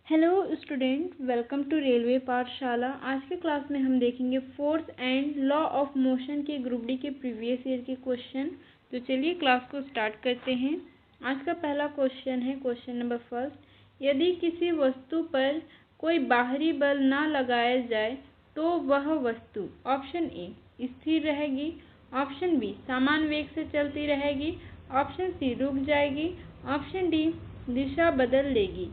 Hello student, welcome to railway पाठशाला। आज के क्लास में हम देखेंगे force and law of motion के ग्रुप डी के प्रीवियस ईयर के क्वेश्चन। तो चलिए क्लास को स्टार्ट करते हैं। आज का पहला क्वेश्चन है क्वेश्चन नंबर फर्स्ट। यदि किसी वस्तु पर कोई बाहरी बल ना लगाया जाए तो वह वस्तु ऑप्शन ए स्थिर रहेगी, ऑप्शन बी समान वेग से चलती रहेगी, ऑप्शन सी रुक जाएगी, ऑप्शन डी दिशा बदल लेगी।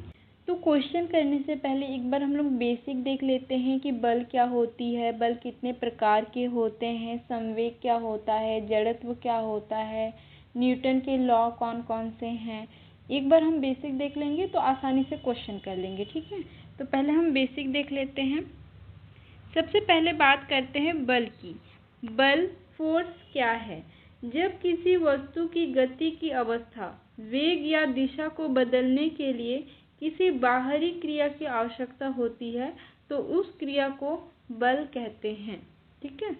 तो क्वेश्चन करने से पहले एक बार हम लोग बेसिक देख लेते हैं कि बल क्या होती है, बल कितने प्रकार के होते हैं, संवेग क्या होता है, जड़त्व क्या होता है, न्यूटन के लॉ कौन कौन से हैं। एक बार हम बेसिक देख लेंगे तो आसानी से क्वेश्चन कर लेंगे। ठीक है, तो पहले हम बेसिक देख लेते हैं। सबसे पहले बात करते हैं बल की। बल फोर्स क्या है? जब किसी वस्तु की गति की अवस्था, वेग या दिशा को बदलने के लिए किसी बाहरी क्रिया की आवश्यकता होती है तो उस क्रिया को बल कहते हैं। ठीक है,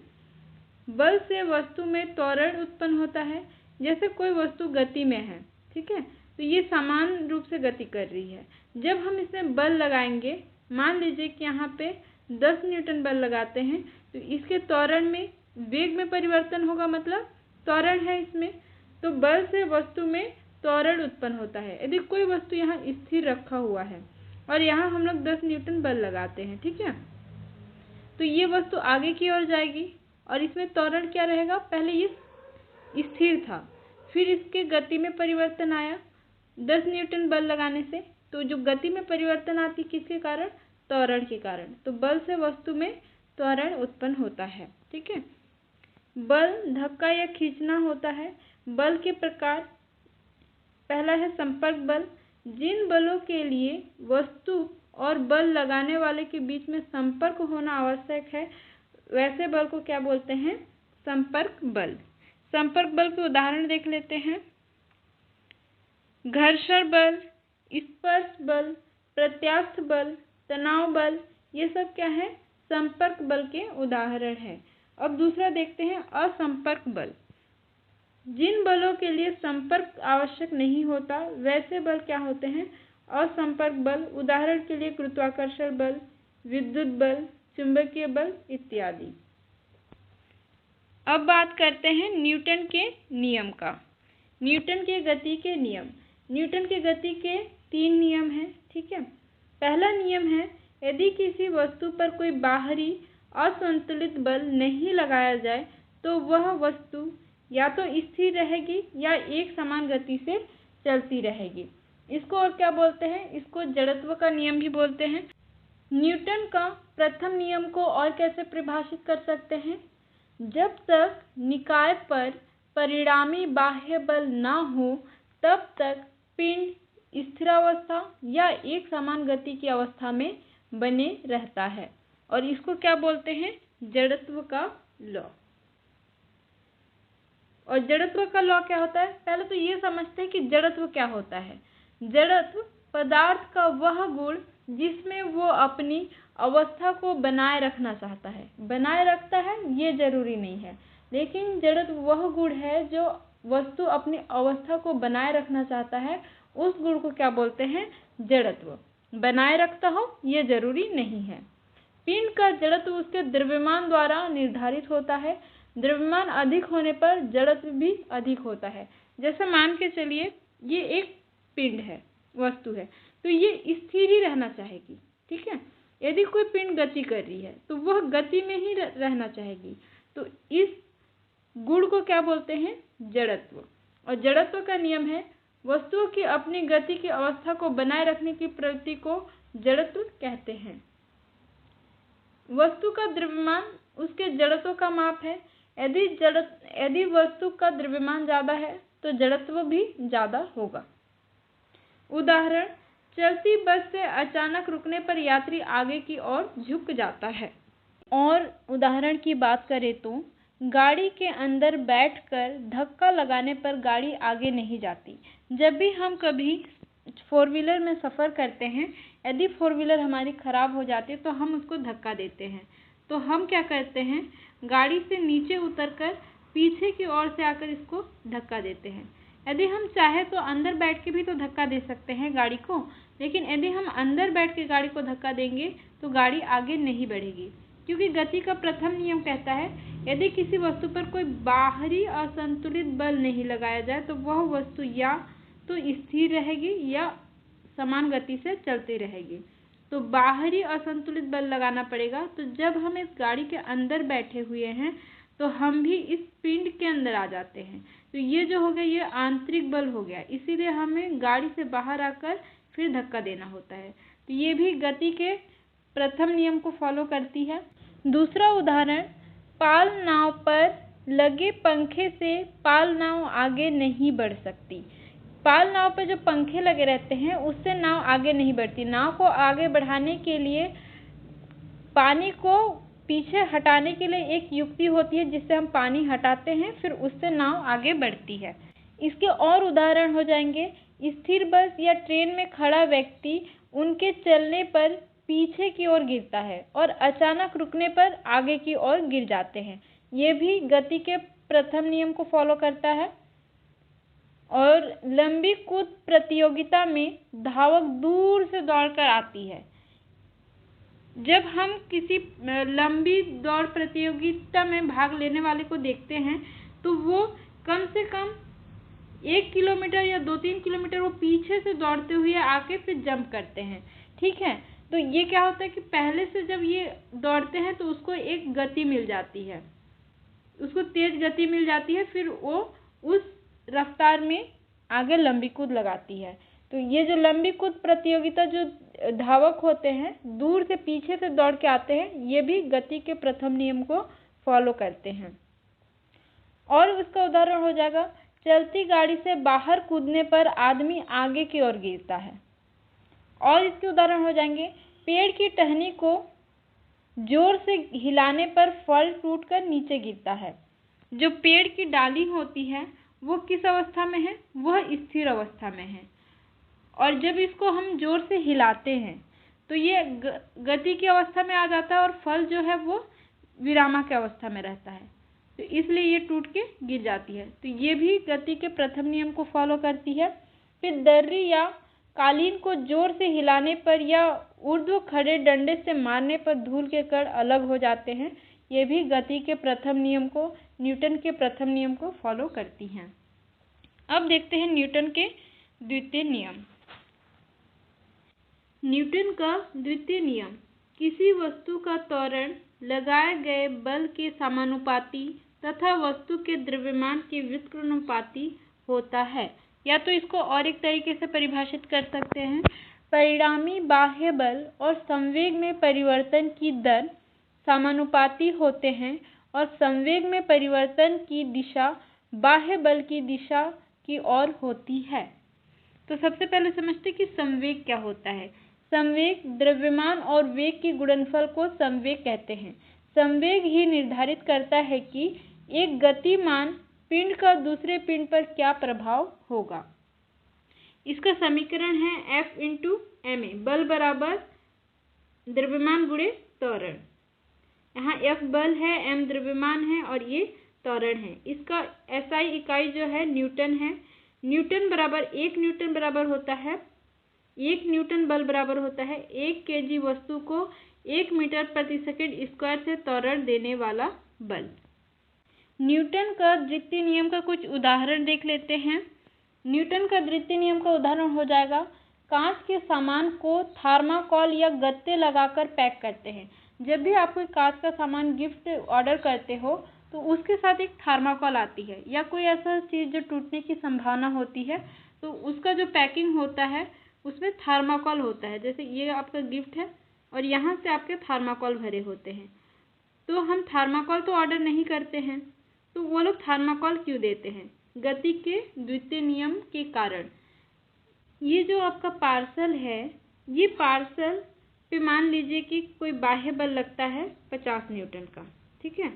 बल से वस्तु में त्वरण उत्पन्न होता है। जैसे कोई वस्तु गति में है, ठीक है, तो ये समान रूप से गति कर रही है। जब हम इसमें बल लगाएंगे, मान लीजिए कि यहाँ पे 10 न्यूटन बल लगाते हैं, तो इसके त्वरण में वेग में परिवर्तन होगा, मतलब त्वरण है इसमें, तो बल से वस्तु में त्वरण उत्पन्न होता है। यदि कोई वस्तु यहाँ स्थिर रखा हुआ है और यहाँ हम लोग 10 न्यूटन बल लगाते हैं, ठीक है, तो ये वस्तु आगे की ओर जाएगी और इसमें त्वरण क्या रहेगा? पहले ये स्थिर था, फिर इसके गति में परिवर्तन आया 10 न्यूटन बल लगाने से। तो जो गति में परिवर्तन आती किसके कारण? त्वरण के कारण। तो बल से वस्तु में त्वरण उत्पन्न होता है। ठीक है, बल धक्का या खींचना होता है। बल के प्रकार, पहला है संपर्क बल। जिन बलों के लिए वस्तु और बल लगाने वाले के बीच में संपर्क होना आवश्यक है, वैसे बल को क्या बोलते हैं? संपर्क बल। संपर्क बल के उदाहरण देख लेते हैं। घर्षण बल, स्पर्श बल, प्रत्यास्थ बल, तनाव बल, ये सब क्या है? संपर्क बल के उदाहरण है। अब दूसरा देखते हैं असंपर्क बल। जिन बलों के लिए संपर्क आवश्यक नहीं होता वैसे बल क्या होते हैं? असंपर्क बल। उदाहरण के लिए गुरुत्वाकर्षण बल, विद्युत बल, चुंबकीय बल इत्यादि। अब बात करते हैं न्यूटन के नियम का। न्यूटन के गति के नियम। न्यूटन के गति के 3 नियम हैं। ठीक है, पहला नियम है, यदि किसी वस्तु पर कोई बाहरी असंतुलित बल नहीं लगाया जाए तो वह वस्तु या तो स्थिर रहेगी या एक समान गति से चलती रहेगी। इसको और क्या बोलते हैं? इसको जड़त्व का नियम भी बोलते हैं। न्यूटन का प्रथम नियम को और कैसे परिभाषित कर सकते हैं? जब तक निकाय पर परिणामी बाह्य बल ना हो तब तक पिंड स्थिरावस्था या एक समान गति की अवस्था में बने रहता है, और इसको क्या बोलते हैं? जड़त्व का लॉ। और जड़त्व का लॉ क्या होता है? पहले तो ये समझते हैं कि जड़त्व क्या होता है। जड़त्व पदार्थ का वह गुण जिसमें वो अपनी अवस्था को बनाए रखना चाहता है। बनाए रखता है ये जरूरी नहीं है, लेकिन जड़त्व वह गुण है जो वस्तु अपनी अवस्था को बनाए रखना चाहता है, उस गुण को क्या बोलते हैं? जड़त्व। बनाए रखता हो ये जरूरी नहीं है। पिंड का जड़त्व उसके द्रव्यमान द्वारा निर्धारित होता है। द्रव्यमान अधिक होने पर जड़त्व भी अधिक होता है। जैसे मान के चलिए ये एक पिंड है, वस्तु है, तो ये स्थिर ही रहना चाहेगी। ठीक है, यदि कोई पिंड गति कर रही है तो वह गति में ही रहना चाहेगी। तो इस गुण को क्या बोलते हैं? जड़त्व। और जड़त्व का नियम है, वस्तुओं की अपनी गति की अवस्था को बनाए रखने की प्रवृत्ति को जड़त्व कहते हैं। वस्तु का द्रव्यमान उसके जड़त्व का माप है। यदि वस्तु का द्रव्यमान ज्यादा है तो जड़त्व भी ज्यादा होगा। उदाहरण, चलती बस से अचानक रुकने पर यात्री आगे की ओर झुक जाता है। और उदाहरण की बात करें तो गाड़ी के अंदर बैठकर धक्का लगाने पर गाड़ी आगे नहीं जाती। जब भी हम कभी 4 व्हीलर में सफ़र करते हैं, यदि 4 व्हीलर हमारी ख़राब हो जाती है तो हम उसको धक्का देते हैं। तो हम क्या करते हैं? गाड़ी से नीचे उतरकर पीछे की ओर से आकर इसको धक्का देते हैं। यदि हम चाहे तो अंदर बैठ के भी तो धक्का दे सकते हैं गाड़ी को, लेकिन यदि हम अंदर बैठ के गाड़ी को धक्का देंगे तो गाड़ी आगे नहीं बढ़ेगी, क्योंकि गति का प्रथम नियम कहता है यदि किसी वस्तु पर कोई बाहरी असंतुलित बल नहीं लगाया जाए तो वह वस्तु या तो स्थिर रहेगी या समान गति से चलती रहेगी। तो बाहरी असंतुलित बल लगाना पड़ेगा। तो जब हम इस गाड़ी के अंदर बैठे हुए हैं तो हम भी इस पिंड के अंदर आ जाते हैं। तो ये जो हो गया ये आंतरिक बल हो गया, इसीलिए हमें गाड़ी से बाहर आकर फिर धक्का देना होता है। तो ये भी गति के प्रथम नियम को फॉलो करती है। दूसरा उदाहरण, पाल नाव पर लगे पंखे से पाल नाव आगे नहीं बढ़ सकती। पाल नाव पर जो पंखे लगे रहते हैं उससे नाव आगे नहीं बढ़ती। नाव को आगे बढ़ाने के लिए पानी को पीछे हटाने के लिए एक युक्ति होती है जिससे हम पानी हटाते हैं, फिर उससे नाव आगे बढ़ती है। इसके और उदाहरण हो जाएंगे, स्थिर बस या ट्रेन में खड़ा व्यक्ति उनके चलने पर पीछे की ओर गिरता है और अचानक रुकने पर आगे की ओर गिर जाते हैं। ये भी गति के प्रथम नियम को फॉलो करता है। और लंबी कूद प्रतियोगिता में धावक दूर से दौड़कर आती है। जब हम किसी लंबी दौड़ प्रतियोगिता में भाग लेने वाले को देखते हैं तो वो कम से कम 1 किलोमीटर या 2-3 किलोमीटर वो पीछे से दौड़ते हुए आके फिर जंप करते हैं। ठीक है, तो ये क्या होता है कि पहले से जब ये दौड़ते हैं तो उसको एक गति मिल जाती है, उसको तेज गति मिल जाती है, फिर वो उस रफ्तार में आगे लंबी कूद लगाती है। तो ये जो लंबी कूद प्रतियोगिता जो धावक होते हैं दूर से पीछे से दौड़ के आते हैं, ये भी गति के प्रथम नियम को फॉलो करते हैं। और उसका उदाहरण हो जाएगा, चलती गाड़ी से बाहर कूदने पर आदमी आगे की ओर गिरता है। और इसके उदाहरण हो जाएंगे, पेड़ की टहनी को जोर से हिलाने पर फल टूटकर नीचे गिरता है। जो पेड़ की डाली होती है वो किस अवस्था में है? वह स्थिर अवस्था में है। और जब इसको हम जोर से हिलाते हैं तो ये गति की अवस्था में आ जाता है और फल जो है वो विरामक अवस्था में रहता है, तो इसलिए ये टूट के गिर जाती है। तो ये भी गति के प्रथम नियम को फॉलो करती है। फिर दर्री या कालीन को जोर से हिलाने पर या ऊर्ध्व खड़े डंडे से मारने पर धूल के कण अलग हो जाते हैं। ये भी गति के प्रथम नियम को, न्यूटन के प्रथम नियम को फॉलो करती हैं। अब देखते हैं न्यूटन के द्वितीय नियम। न्यूटन का द्वितीय नियम, किसी वस्तु का त्वरण लगाए गए बल के समानुपाती तथा वस्तु के द्रव्यमान के व्युत्क्रमानुपाती होता है। या तो इसको और एक तरीके से परिभाषित कर सकते हैं, परिणामी बाह्य बल और संवेग में परिवर्तन की दर समानुपाती होते हैं और संवेग में परिवर्तन की दिशा बाह्य बल की दिशा की ओर होती है। तो सबसे पहले समझते हैं कि संवेग क्या होता है। संवेग द्रव्यमान और वेग के गुणनफल को संवेग कहते हैं। संवेग ही निर्धारित करता है कि एक गतिमान पिंड का दूसरे पिंड पर क्या प्रभाव होगा। इसका समीकरण है F × ma, बल बराबर द्रव्यमान गुणे त्वरण। यहाँ F बल है, m द्रव्यमान है और ये त्वरण है। इसका SI इकाई जो है न्यूटन है। न्यूटन बराबर 1 न्यूटन बराबर होता है 1 न्यूटन बल बराबर होता है 1 kg वस्तु को 1 मीटर प्रति सेकंड स्क्वायर से त्वरण देने वाला बल। न्यूटन का द्वितीय नियम का कुछ उदाहरण देख लेते हैं। न्यूटन का द्वितीय नियम का उदाहरण हो जाएगा, कांच के सामान को थर्माकोल या गत्ते लगाकर पैक करते हैं। जब भी आप कोई कांच का सामान गिफ्ट ऑर्डर करते हो तो उसके साथ एक थर्माकोल आती है या कोई ऐसा चीज़ जो टूटने की संभावना होती है, तो उसका जो पैकिंग होता है उसमें थर्माकोल होता है। जैसे ये आपका गिफ्ट है और यहाँ से आपके थर्माकोल भरे होते हैं, तो हम थर्माकोल तो ऑर्डर नहीं करते हैं, तो वो लोग थर्माकोल क्यों देते हैं? गति के द्वितीय नियम के कारण। ये जो आपका पार्सल है, ये पार्सल पे मान लीजिए कि कोई बाह्य बल लगता है 50 न्यूटन का, ठीक है,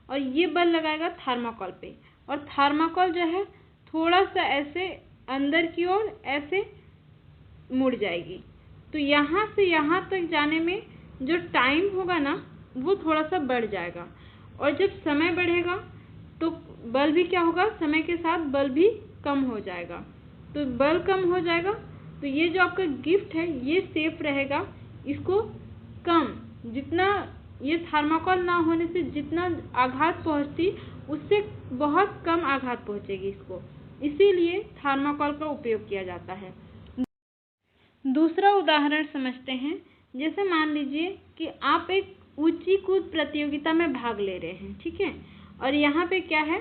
और ये बल लगाएगा थर्माकोल पे, और थर्माकोल जो है थोड़ा सा ऐसे अंदर की ओर ऐसे मुड़ जाएगी। तो यहाँ से यहाँ तक जाने में जो टाइम होगा ना वो थोड़ा सा बढ़ जाएगा, और जब समय बढ़ेगा तो बल भी क्या होगा, समय के साथ बल भी कम हो जाएगा। तो बल कम हो जाएगा तो ये जो आपका गिफ्ट है ये सेफ रहेगा, इसको कम, जितना ये थर्माकोल ना होने से जितना आघात पहुंचती उससे बहुत कम आघात पहुंचेगी इसको, इसीलिए थर्माकोल का उपयोग किया जाता है। दूसरा उदाहरण समझते हैं। जैसे मान लीजिए कि आप एक ऊंची कूद प्रतियोगिता में भाग ले रहे हैं, ठीक है, और यहाँ पे क्या है,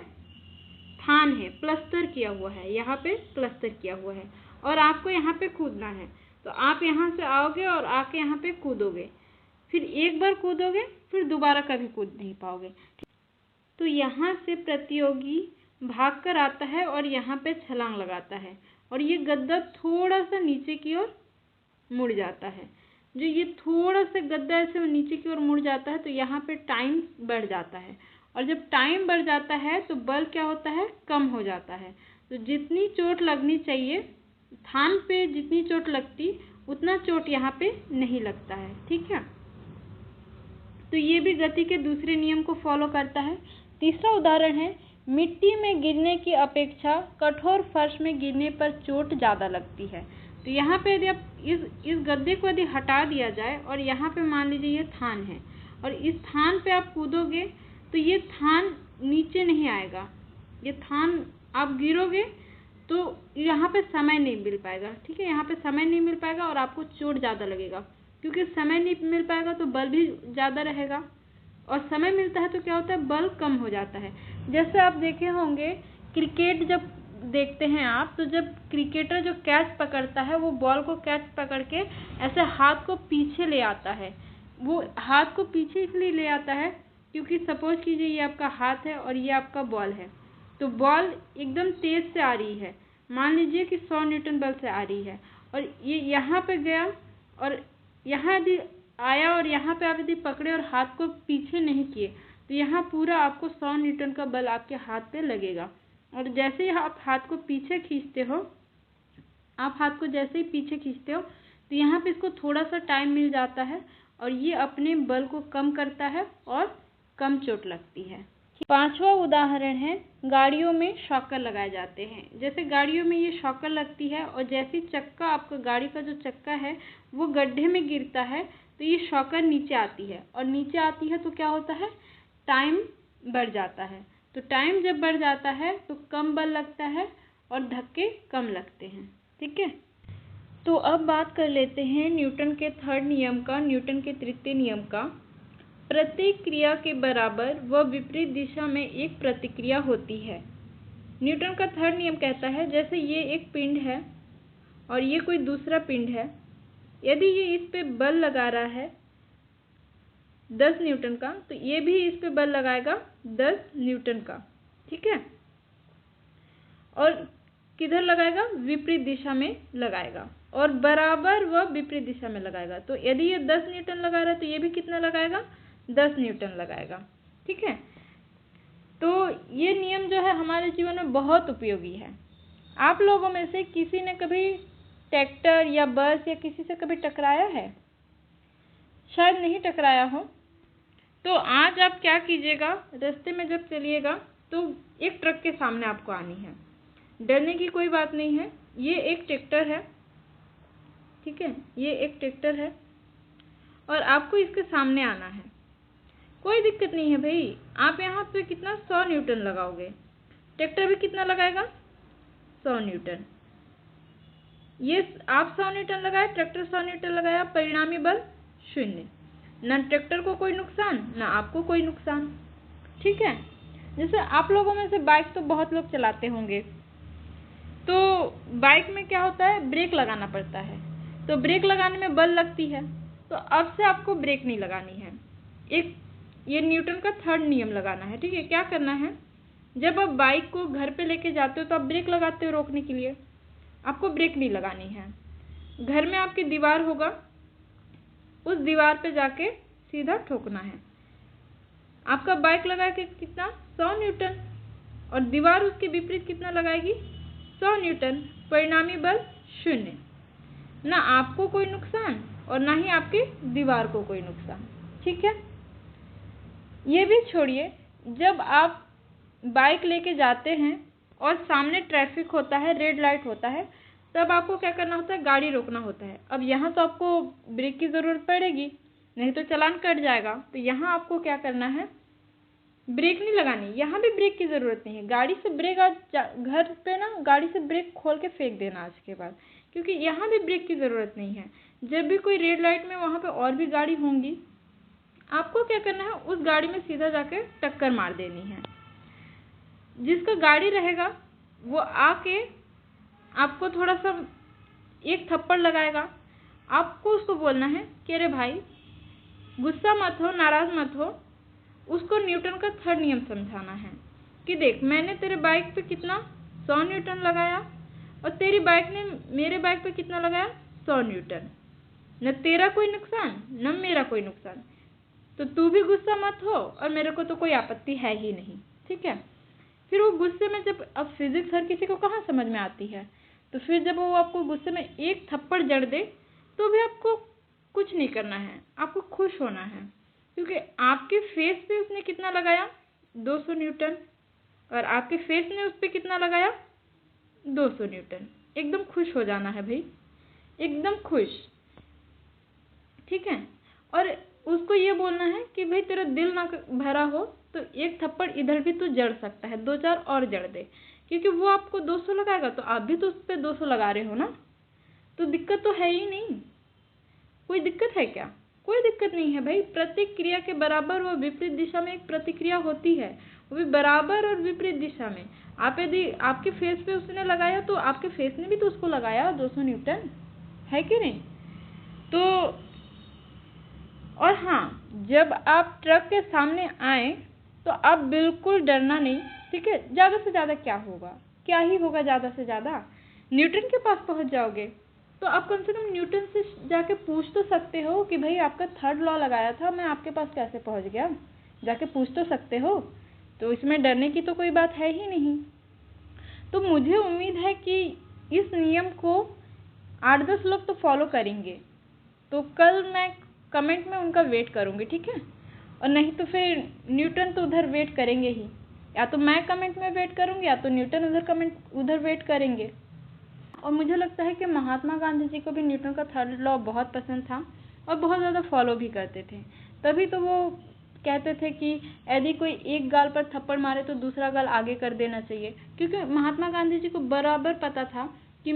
थान है, प्लस्तर किया हुआ है, यहाँ पे प्लस्तर किया हुआ है और आपको यहाँ पे कूदना है। तो आप यहाँ से आओगे और आके यहाँ पे कूदोगे, फिर एक बार कूदोगे, फिर दोबारा कभी कूद नहीं पाओगे। तो यहाँ से प्रतियोगी भाग कर आता है और यहाँ पे छलांग लगाता है और ये गद्दा थोड़ा सा नीचे की ओर मुड़ जाता है। जो ये थोड़ा सा गद्दा ऐसे नीचे की ओर मुड़ जाता है तो यहाँ पे टाइम बढ़ जाता है, और जब टाइम बढ़ जाता है तो बल क्या होता है, कम हो जाता है। तो जितनी चोट लगनी चाहिए, थान पे जितनी चोट लगती उतना चोट यहाँ पे नहीं लगता है, ठीक है। तो ये भी गति के दूसरे नियम को फॉलो करता है। तीसरा उदाहरण है, मिट्टी में गिरने की अपेक्षा कठोर फर्श में गिरने पर चोट ज़्यादा लगती है। तो यहाँ पे यदि आप इस गद्दे को यदि हटा दिया जाए और यहाँ पे मान लीजिए ये थान है और इस थान पे आप कूदोगे तो ये थान नीचे नहीं आएगा, ये थान आप गिरोगे तो यहाँ पे समय नहीं मिल पाएगा, ठीक है, यहाँ पे समय नहीं मिल पाएगा और आपको चोट ज़्यादा लगेगा, क्योंकि समय नहीं मिल पाएगा तो बल भी ज़्यादा रहेगा, और समय मिलता है तो क्या होता है, बल कम हो जाता है। जैसे आप देखे होंगे क्रिकेट जब देखते हैं आप, तो जब क्रिकेटर जो कैच पकड़ता है वो बॉल को कैच पकड़ के ऐसे हाथ को पीछे ले आता है। वो हाथ को पीछे इसलिए ले आता है क्योंकि सपोज कीजिए ये आपका हाथ है और ये आपका बॉल है, तो बॉल एकदम तेज से आ रही है, मान लीजिए कि 100 न्यूटन बल से आ रही है, और ये यहाँ पे गया और यहाँ यदि आया और यहाँ पे आप यदि पकड़े और हाथ को पीछे नहीं किए तो यहाँ पूरा आपको 100 न्यूटन का बल आपके हाथ पे लगेगा। और जैसे ही आप हाथ को पीछे खींचते हो, आप हाथ को जैसे ही पीछे खींचते हो तो यहाँ पे इसको थोड़ा सा टाइम मिल जाता है और ये अपने बल को कम करता है और कम चोट लगती है। पांचवा उदाहरण है, गाड़ियों में शॉकर लगाए जाते हैं। जैसे गाड़ियों में ये शॉकर लगती है और जैसे चक्का, आपका गाड़ी का जो चक्का है वो गड्ढे में गिरता है तो ये शॉकर नीचे आती है, और नीचे आती है तो क्या होता है, टाइम बढ़ जाता है। तो टाइम जब बढ़ जाता है तो कम बल लगता है और धक्के कम लगते हैं, ठीक है। तो अब बात कर लेते हैं न्यूटन के थर्ड नियम का, न्यूटन के तृतीय नियम का। प्रत्येक क्रिया के बराबर व विपरीत दिशा में एक प्रतिक्रिया होती है। न्यूटन का थर्ड नियम कहता है, जैसे ये एक पिंड है और ये कोई दूसरा पिंड है, यदि ये इस पे बल लगा रहा है 10 न्यूटन का, तो ये भी इस पे बल लगाएगा 10 न्यूटन का, ठीक है, और किधर लगाएगा, विपरीत दिशा में लगाएगा, और बराबर व विपरीत दिशा में लगाएगा। तो यदि ये 10 न्यूटन लगा रहा है तो ये भी कितना लगाएगा, 10 न्यूटन लगाएगा, ठीक है। तो ये नियम जो है हमारे जीवन में बहुत उपयोगी है। आप लोगों में से किसी ने कभी ट्रैक्टर या बस या किसी से कभी टकराया है? शायद नहीं टकराया हो। तो आज आप क्या कीजिएगा, रास्ते में जब चलिएगा तो एक ट्रक के सामने आपको आनी है, डरने की कोई बात नहीं है। ये एक ट्रैक्टर है, ठीक है, ये एक ट्रैक्टर है और आपको इसके सामने आना है। कोई दिक्कत नहीं है भाई, आप यहाँ पे कितना 100 न्यूटन लगाओगे, ट्रैक्टर भी कितना लगाएगा, 100 न्यूटन। ये आप 100 न्यूटन लगाए, ट्रैक्टर 100 न्यूटन लगाया, परिणामी बल 0, ना ट्रैक्टर को कोई नुकसान ना आपको कोई नुकसान, ठीक है। जैसे आप लोगों में से बाइक तो बहुत लोग चलाते होंगे, तो बाइक में क्या होता है, ब्रेक लगाना पड़ता है, तो ब्रेक लगाने में बल लगती है, तो अब से आपको ब्रेक नहीं लगानी है। एक ये न्यूटन का थर्ड नियम लगाना है, ठीक है। क्या करना है, जब आप बाइक को घर पे लेके जाते हो तो आप ब्रेक लगाते हो रोकने के लिए, आपको ब्रेक नहीं लगानी है। घर में आपकी दीवार होगा, उस दीवार पे जाके सीधा ठोकना है। आपका बाइक लगा के कितना, 100 न्यूटन, और दीवार उसके विपरीत कितना लगाएगी, 100 न्यूटन, परिणामी बल 0, ना आपको कोई नुकसान और ना ही आपके दीवार को कोई नुकसान, ठीक है। ये भी छोड़िए, जब आप बाइक लेके जाते हैं और सामने ट्रैफिक होता है, रेड लाइट होता है, तब आपको क्या करना होता है, गाड़ी रोकना होता है। अब यहाँ तो आपको ब्रेक की ज़रूरत पड़ेगी, नहीं तो चालान कट जाएगा। तो यहाँ आपको क्या करना है, ब्रेक नहीं लगानी, यहाँ भी ब्रेक की ज़रूरत नहीं है। गाड़ी से ब्रेक आज घर पे ना गाड़ी से ब्रेक खोल के फेंक देना आज के बाद, क्योंकि यहाँ भी ब्रेक की ज़रूरत नहीं है। जब भी कोई रेड लाइट में वहाँ पे और भी गाड़ी होंगी, आपको क्या करना है, उस गाड़ी में सीधा जाके टक्कर मार देनी है। जिसका गाड़ी रहेगा वो आके आपको थोड़ा सा एक थप्पड़ लगाएगा। आपको उसको बोलना है कि अरे भाई गुस्सा मत हो, नाराज़ मत हो। उसको न्यूटन का थर्ड नियम समझाना है कि देख, मैंने तेरे बाइक पे कितना 100 न्यूटन लगाया और तेरी बाइक ने मेरे बाइक पे कितना लगाया, 100 न्यूटन। न तेरा कोई नुकसान न मेरा कोई नुकसान, तो तू भी गुस्सा मत हो और मेरे को तो कोई आपत्ति है ही नहीं, ठीक है। फिर वो गुस्से में जब, अब फिजिक्स हर किसी को कहाँ समझ में आती है, तो फिर जब वो आपको गुस्से में एक थप्पड़ जड़ दे तो भी आपको कुछ नहीं करना है, आपको खुश होना है, क्योंकि आपके फेस पे उसने कितना लगाया, 200 न्यूटन, और आपके फेस ने उस पर कितना लगाया, 200 न्यूटन। एकदम खुश हो जाना है भाई, एकदम खुश, ठीक है। और उसको ये बोलना है कि भाई तेरा दिल ना भरा हो तो एक थप्पड़ इधर भी तो जड़ सकता है, 2-4 और जड़ दे, क्योंकि वो आपको 200 लगाएगा तो आप भी तो उस पर 200 लगा रहे हो ना, तो दिक्कत तो है ही नहीं। कोई दिक्कत है क्या, कोई दिक्कत नहीं है भाई। प्रतिक्रिया के बराबर व विपरीत दिशा में एक प्रतिक्रिया होती है, वो भी बराबर और विपरीत दिशा में। आप यदि आपके फेस पे उसने लगाया तो आपके फेस ने भी तो उसको लगाया 200 न्यूटन, है कि नहीं। तो और हाँ, जब आप ट्रक के सामने आए तो आप बिल्कुल डरना नहीं, ठीक है। ज़्यादा से ज़्यादा क्या होगा, क्या ही होगा, ज़्यादा से ज़्यादा न्यूटन के पास पहुंच जाओगे। तो आप कम से कम न्यूटन से जाके पूछ तो सकते हो कि भाई आपका थर्ड लॉ लगाया था, मैं आपके पास कैसे पहुंच गया, जाके पूछ तो सकते हो। तो इसमें डरने की तो कोई बात है ही नहीं। तो मुझे उम्मीद है कि इस नियम को 8-10 लोग तो फॉलो करेंगे। तो कल मैं कमेंट में उनका वेट करूँगी, ठीक है। और नहीं तो फिर न्यूटन तो उधर वेट करेंगे ही, या तो मैं कमेंट में वेट करूँगी या तो न्यूटन उधर वेट करेंगे। और मुझे लगता है कि महात्मा गांधी जी को भी न्यूटन का थर्ड लॉ बहुत पसंद था और बहुत ज़्यादा फॉलो भी करते थे। तभी तो वो कहते थे कि यदि कोई एक गाल पर थप्पड़ मारे तो दूसरा गाल आगे कर देना चाहिए, क्योंकि महात्मा गांधी जी को बराबर पता था कि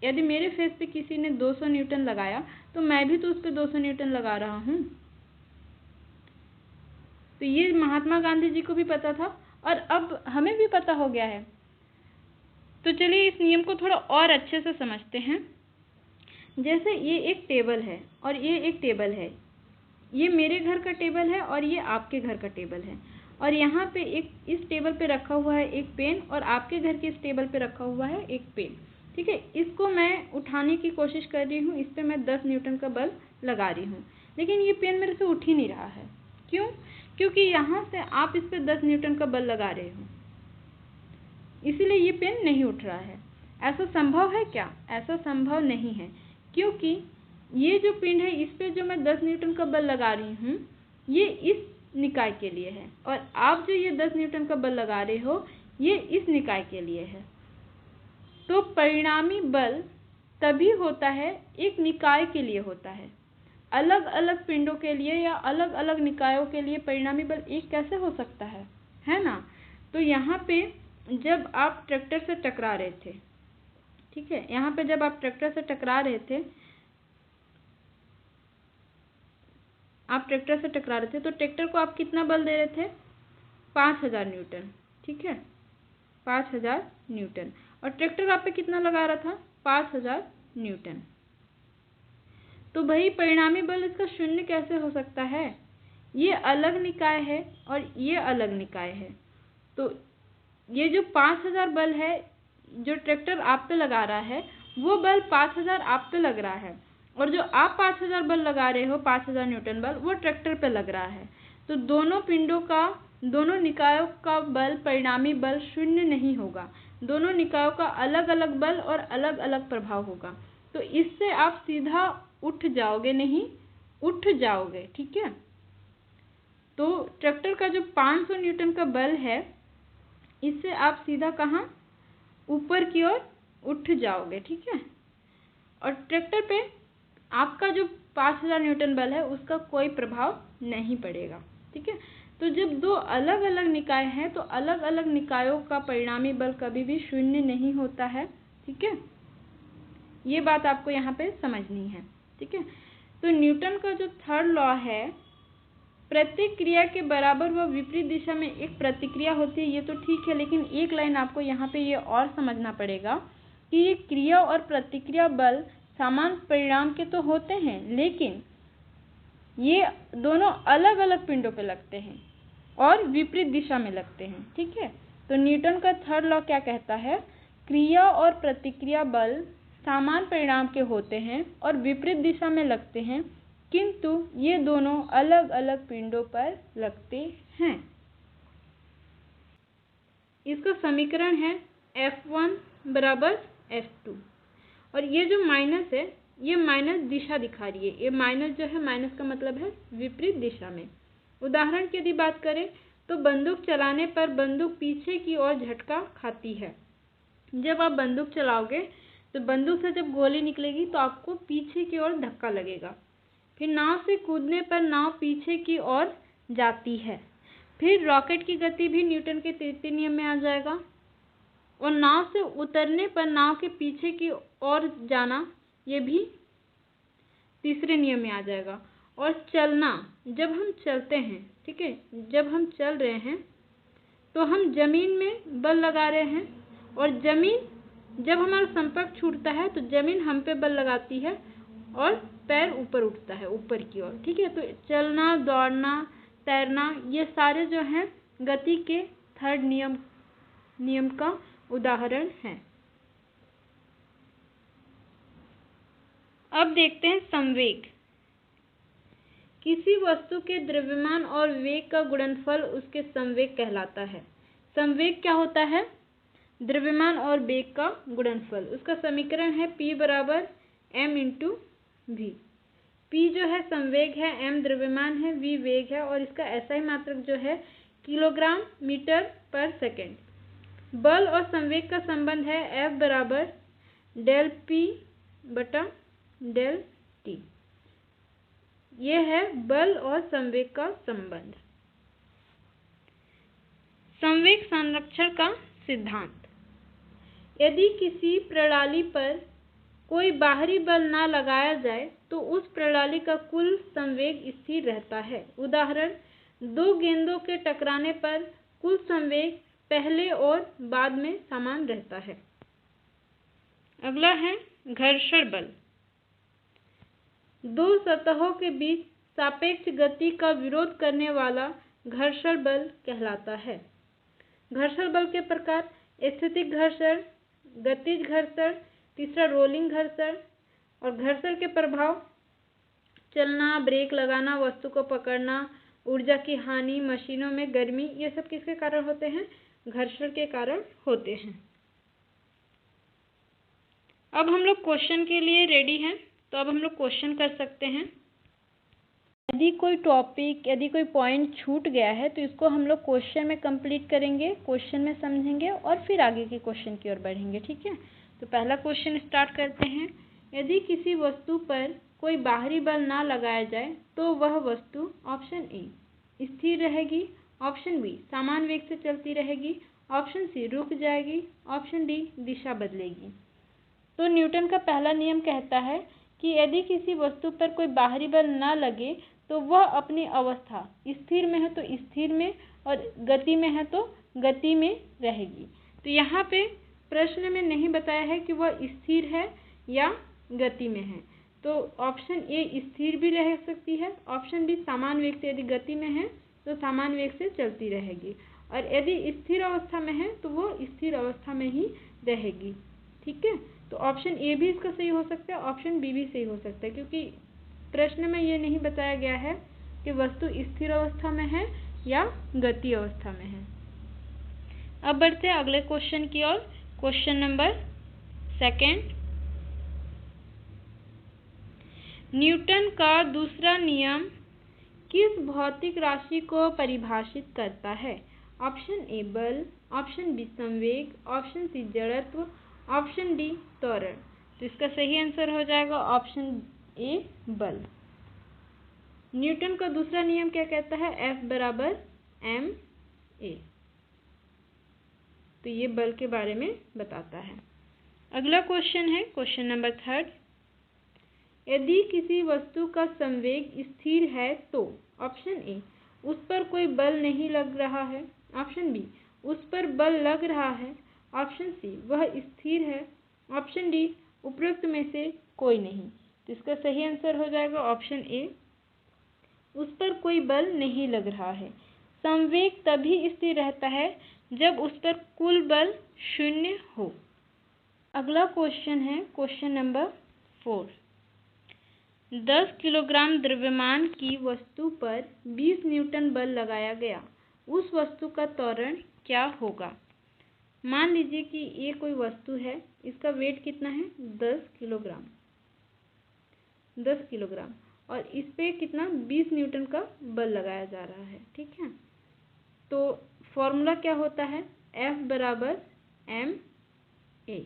यदि मेरे फेस पे किसी ने 200 न्यूटन लगाया तो मैं भी तो उस पर 200 न्यूटन लगा रहा हूँ। तो ये महात्मा गांधी जी को भी पता था और अब हमें भी पता हो गया है। तो चलिए इस नियम को थोड़ा और अच्छे से समझते हैं। जैसे ये एक टेबल है और ये एक टेबल है, ये मेरे घर का टेबल है और ये आपके घर का टेबल है, और यहाँ पे इस टेबल पे रखा हुआ है एक पेन और आपके घर के इस टेबल पे रखा हुआ है एक पेन, ठीक है। इसको मैं उठाने की कोशिश कर रही हूँ, इस पे मैं 10 न्यूटन का बल लगा रही हूँ, लेकिन ये पेन मेरे से उठ ही नहीं रहा है। क्यों? क्योंकि यहाँ से आप इस पे 10 न्यूटन का बल लगा रहे हो, इसीलिए ये पेन नहीं उठ रहा है। ऐसा संभव है क्या? ऐसा संभव नहीं है, क्योंकि ये जो पिंड है इस पे जो मैं 10 न्यूटन का बल लगा रही हूँ ये इस निकाय के लिए है, और आप जो ये 10 न्यूटन का बल लगा रहे हो ये इस निकाय के लिए है। तो परिणामी बल तभी होता है, एक निकाय के लिए होता है। अलग अलग पिंडों के लिए या अलग अलग निकायों के लिए परिणामी बल एक कैसे हो सकता है ना। तो यहाँ पे जब आप ट्रैक्टर से टकरा रहे थे, ठीक है, यहाँ पे जब आप ट्रैक्टर से टकरा रहे थे तो ट्रैक्टर को आप कितना बल दे रहे थे? 5000 न्यूटन, ठीक है, 5000 न्यूटन, और ट्रैक्टर आप पे कितना लगा रहा था? 5000 न्यूटन। तो भाई परिणामी बल इसका शून्य कैसे हो सकता है? ये अलग निकाय है और ये अलग निकाय है। तो ये जो 5000 बल है जो ट्रैक्टर आप पे लगा रहा है वो बल 5000 आप पे लग रहा है, और जो आप 5000 बल लगा रहे हो 5000 न्यूटन बल वो ट्रैक्टर पे लग रहा है। तो दोनों निकायों का बल, परिणामी बल शून्य नहीं होगा। दोनों निकायों का अलग अलग बल और अलग अलग प्रभाव होगा। तो इससे आप सीधा उठ जाओगे, नहीं उठ जाओगे, ठीक है। तो ट्रैक्टर का जो 500 न्यूटन का बल है इससे आप सीधा कहाँ? ऊपर की ओर उठ जाओगे, ठीक है। और ट्रैक्टर पे आपका जो 5000 न्यूटन बल है उसका कोई प्रभाव नहीं पड़ेगा, ठीक है। तो जब दो अलग अलग निकाय हैं तो अलग अलग निकायों का परिणामी बल कभी भी शून्य नहीं होता है, ठीक है। ये बात आपको यहाँ पे समझनी है, ठीक है। तो न्यूटन का जो थर्ड लॉ है, प्रत्येक क्रिया के बराबर व विपरीत दिशा में एक प्रतिक्रिया होती है, ये तो ठीक है, लेकिन एक लाइन आपको यहाँ पे ये और समझना पड़ेगा कि ये क्रिया और प्रतिक्रिया बल समान परिणाम के तो होते हैं, लेकिन ये दोनों अलग अलग पिंडों पे लगते हैं और विपरीत दिशा में लगते हैं, ठीक है। तो न्यूटन का थर्ड लॉ क्या कहता है, क्रिया और प्रतिक्रिया बल समान परिणाम के होते हैं और विपरीत दिशा में लगते हैं, किंतु ये दोनों अलग अलग पिंडों पर लगते हैं। इसका समीकरण है F1 बराबर F2, और ये जो माइनस है ये माइनस दिशा दिखा रही है। ये माइनस जो है, माइनस का मतलब है विपरीत दिशा में। उदाहरण की यदि बात करें तो बंदूक चलाने पर बंदूक पीछे की ओर झटका खाती है। जब आप बंदूक चलाओगे तो बंदूक से जब गोली निकलेगी तो आपको पीछे की ओर धक्का लगेगा। फिर नाव से कूदने पर नाव पीछे की ओर जाती है। फिर रॉकेट की गति भी न्यूटन के तृतीय नियम में आ जाएगा, और नाव से उतरने पर नाव के पीछे की ओर जाना, ये भी तीसरे नियम में आ जाएगा। और चलना, जब हम चलते हैं, ठीक है, जब हम चल रहे हैं तो हम जमीन में बल लगा रहे हैं, और जमीन जब हमारा संपर्क छूटता है तो जमीन हम पे बल लगाती है और पैर ऊपर उठता है, ऊपर की ओर, ठीक है। तो चलना, दौड़ना, तैरना, ये सारे जो हैं गति के थर्ड नियम का उदाहरण है। अब देखते हैं संवेग। किसी वस्तु के द्रव्यमान और वेग का गुणनफल उसके संवेग कहलाता है। संवेग क्या होता है, द्रव्यमान और वेग का गुणनफल। उसका समीकरण है P बराबर m इंटू v। P जो है संवेग है, m द्रव्यमान है, v वेग है, और इसका SI मात्रक जो है किलोग्राम मीटर पर सेकेंड। बल और संवेग का संबंध है F बराबर डेल P बटा डेल T। यह है बल और संवेग का संबंध। संवेग संरक्षण का सिद्धांत। यदि किसी प्रणाली पर कोई बाहरी बल ना लगाया जाए तो उस प्रणाली का कुल संवेग स्थिर रहता है। उदाहरण, दो गेंदों के टकराने पर कुल संवेग पहले और बाद में समान रहता है। अगला है घर्षण बल। दो सतहों के बीच सापेक्ष गति का विरोध करने वाला घर्षण बल कहलाता है। घर्षण बल के प्रकार: स्थितिक घर्षण, गतिज घर्षण, तीसरा रोलिंग घर्षण। और घर्षण के प्रभाव: चलना, ब्रेक लगाना, वस्तु को पकड़ना, ऊर्जा की हानि, मशीनों में गर्मी, ये सब किसके कारण होते हैं, घर्षण के कारण होते हैं। अब हम लोग क्वेश्चन के लिए रेडी हैं, तो अब हम लोग क्वेश्चन कर सकते हैं। यदि कोई टॉपिक, यदि कोई पॉइंट छूट गया है तो इसको हम लोग क्वेश्चन में कंप्लीट करेंगे, क्वेश्चन में समझेंगे और फिर आगे के क्वेश्चन की ओर बढ़ेंगे, ठीक है। तो पहला क्वेश्चन स्टार्ट करते हैं। यदि किसी वस्तु पर कोई बाहरी बल ना लगाया जाए तो वह वस्तु ऑप्शन ए स्थिर रहेगी, ऑप्शन बी समान वेग से चलती रहेगी, ऑप्शन सी रुक जाएगी, ऑप्शन डी दिशा बदलेगी। तो न्यूटन का पहला नियम कहता है कि यदि किसी वस्तु पर कोई बाहरी बल ना लगे तो वह अपनी अवस्था स्थिर में है तो स्थिर में, और गति में है तो गति में रहेगी। तो यहाँ पे प्रश्न में नहीं बताया है कि वह स्थिर है या गति में है। तो ऑप्शन ए स्थिर भी रह सकती है, ऑप्शन बी समान वेग से, यदि गति में है तो समान वेग से चलती रहेगी, और यदि स्थिर अवस्था में है तो वो स्थिर अवस्था में ही रहेगी, ठीक है। तो ऑप्शन ए भी इसका सही हो सकता है, ऑप्शन बी भी सही हो सकता है, क्योंकि प्रश्न में ये नहीं बताया गया है कि वस्तु स्थिर अवस्था में है या गति अवस्था में है। अब बढ़ते हैं अगले क्वेश्चन की ओर। Question number second. न्यूटन का दूसरा नियम किस भौतिक राशि को परिभाषित करता है? ऑप्शन ए बल, ऑप्शन बी संवेग, ऑप्शन सी जड़त्व, ऑप्शन डी त्वरण। तो इसका सही आंसर हो जाएगा ऑप्शन ए बल। न्यूटन का दूसरा नियम क्या कहता है? F बराबर ma। तो ये बल के बारे में बताता है। अगला क्वेश्चन है क्वेश्चन नंबर 3। यदि किसी वस्तु का संवेग स्थिर है तो ऑप्शन ए उस पर कोई बल नहीं लग रहा है, ऑप्शन बी उस पर बल लग रहा है, ऑप्शन सी वह स्थिर है, ऑप्शन डी उपरोक्त में से कोई नहीं। तो इसका सही आंसर हो जाएगा ऑप्शन ए उस पर कोई बल नहीं लग रहा है। संवेग तभी स्थिर रहता है जब उस पर कुल बल 0 हो। अगला क्वेश्चन है क्वेश्चन नंबर 4। 10 किलोग्राम द्रव्यमान की वस्तु पर 20 न्यूटन बल लगाया गया, उस वस्तु का त्वरण क्या होगा? मान लीजिए कि ये कोई वस्तु है, इसका वेट कितना है? 10 किलोग्राम, 10 किलोग्राम, और इस पे कितना 20 न्यूटन का बल लगाया जा रहा है। ठीक है, तो फॉर्मूला क्या होता है? F बराबर ma।